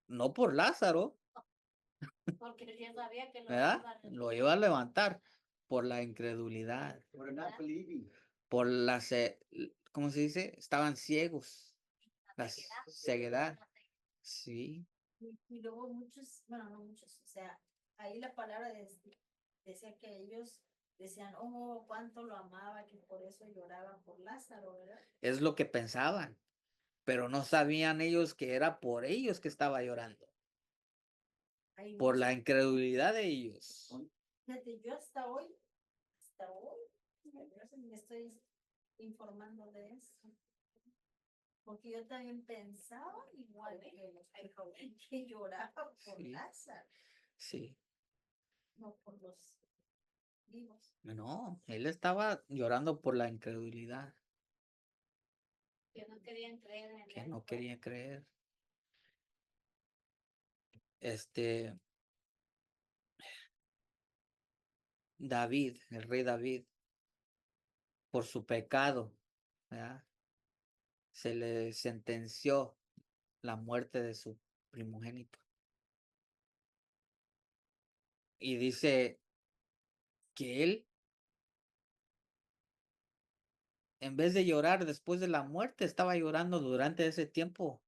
No por Lázaro, Porque él ya sabía que lo ¿verdad? iba a Lo iba a levantar por la incredulidad, For not believing. por ¿cómo se dice? Estaban ciegos, la ceguedad. Sí, Y luego muchos, bueno, no muchos, o sea, ahí la palabra decía que ellos decían, oh, cuánto lo amaba, que por eso lloraban por Lázaro, ¿verdad? es lo que pensaban, pero no sabían ellos que era por ellos que estaba llorando, Hay por la muchos- incredulidad de ellos. Fíjate, yo hasta hoy, me estoy informando de eso. Porque yo también pensaba igual que lloraba por Sí. Lázaro, Sí, no por los vivos. no, él estaba llorando por la incredulidad, que no querían creer en que él. no quería creer. David, el rey David, por su pecado, ¿verdad? Se le sentenció la muerte de su primogénito. Y dice que él, en vez de llorar después de la muerte, estaba llorando durante ese tiempo.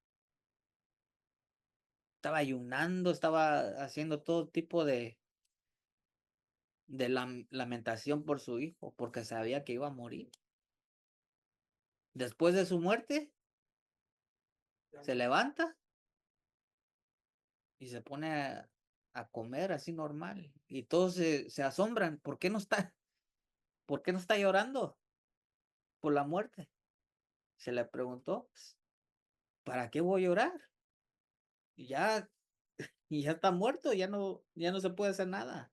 Estaba ayunando, estaba haciendo todo tipo de lamentación por su hijo, porque sabía que iba a morir. Después de su muerte, se levanta y se pone a comer así normal. Y todos se asombran. ¿Por qué no está llorando por la muerte? Se le preguntó, "Pues, ¿para qué voy a llorar? Y ya está muerto, ya no se puede hacer nada".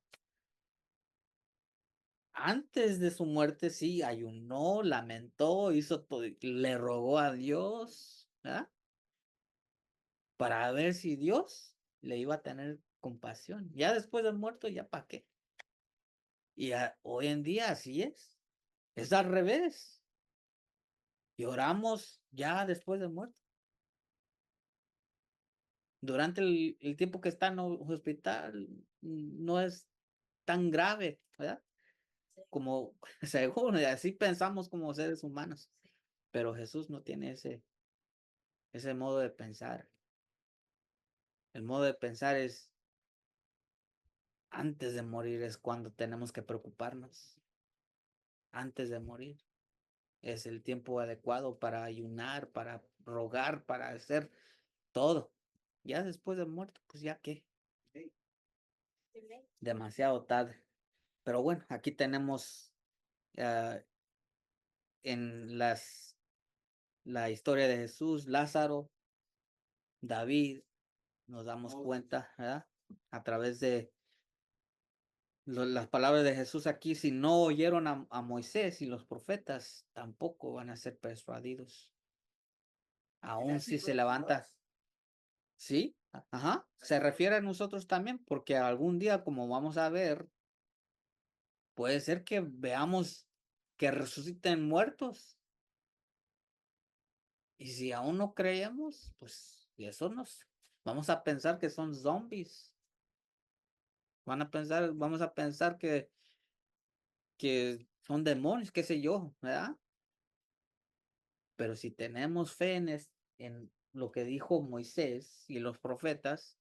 Antes de su muerte, sí, ayunó, lamentó, hizo todo, le rogó a Dios, ¿verdad? Para ver si Dios le iba a tener compasión. Ya después de muerto, ya para qué. Y hoy en día así es al revés. Lloramos ya después de muerto. Durante el tiempo que está en el hospital no es tan grave, ¿verdad? Como según así pensamos como seres humanos. Pero Jesús no tiene ese modo de pensar. El modo de pensar es antes de morir es cuando tenemos que preocuparnos. Antes de morir es el tiempo adecuado para ayunar, para rogar, para hacer todo. Ya después de muerto, pues ya qué, demasiado tarde. Pero bueno, aquí tenemos ah, en la historia de Jesús, Lázaro, David, nos damos Moses. cuenta, ¿verdad? A través de las palabras de Jesús aquí, si no oyeron a Moisés y los profetas, tampoco van a ser persuadidos. Aún si se levanta. Sí, ajá, se refiere a nosotros también, porque algún día, como vamos a ver, puede ser que veamos que resuciten muertos. Y si aún no creemos, pues y eso nos vamos a pensar que son zombies. Vamos a pensar que son demonios, qué sé yo, ¿verdad? Pero si tenemos fe en lo que dijo Moisés y los profetas,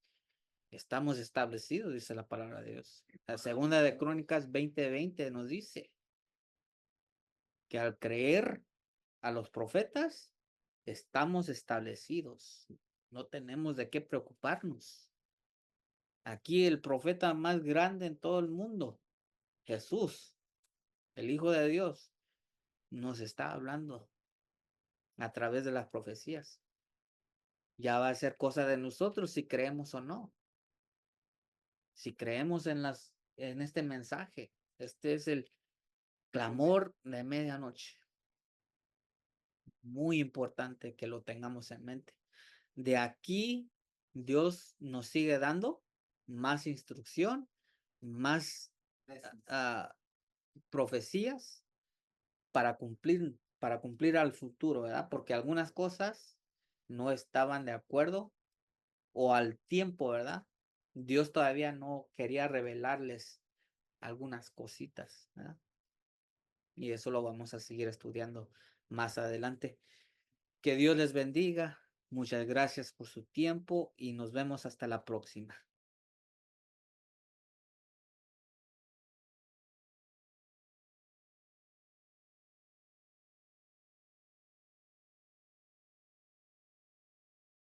estamos establecidos, dice la palabra de Dios. La segunda de Crónicas 20:20 nos dice que al creer a los profetas, estamos establecidos. No tenemos de qué preocuparnos. Aquí el profeta más grande en todo el mundo, Jesús, el Hijo de Dios, nos está hablando a través de las profecías. Ya va a ser cosa de nosotros si creemos o no. Si creemos en este mensaje, este es el clamor de medianoche. Muy importante que lo tengamos en mente. De aquí, Dios nos sigue dando más instrucción, más profecías para cumplir al futuro, ¿verdad? Porque algunas cosas no estaban de acuerdo o al tiempo, ¿verdad? Dios todavía no quería revelarles algunas cositas, ¿verdad? Y eso lo vamos a seguir estudiando más adelante. Que Dios les bendiga. Muchas gracias por su tiempo y nos vemos hasta la próxima.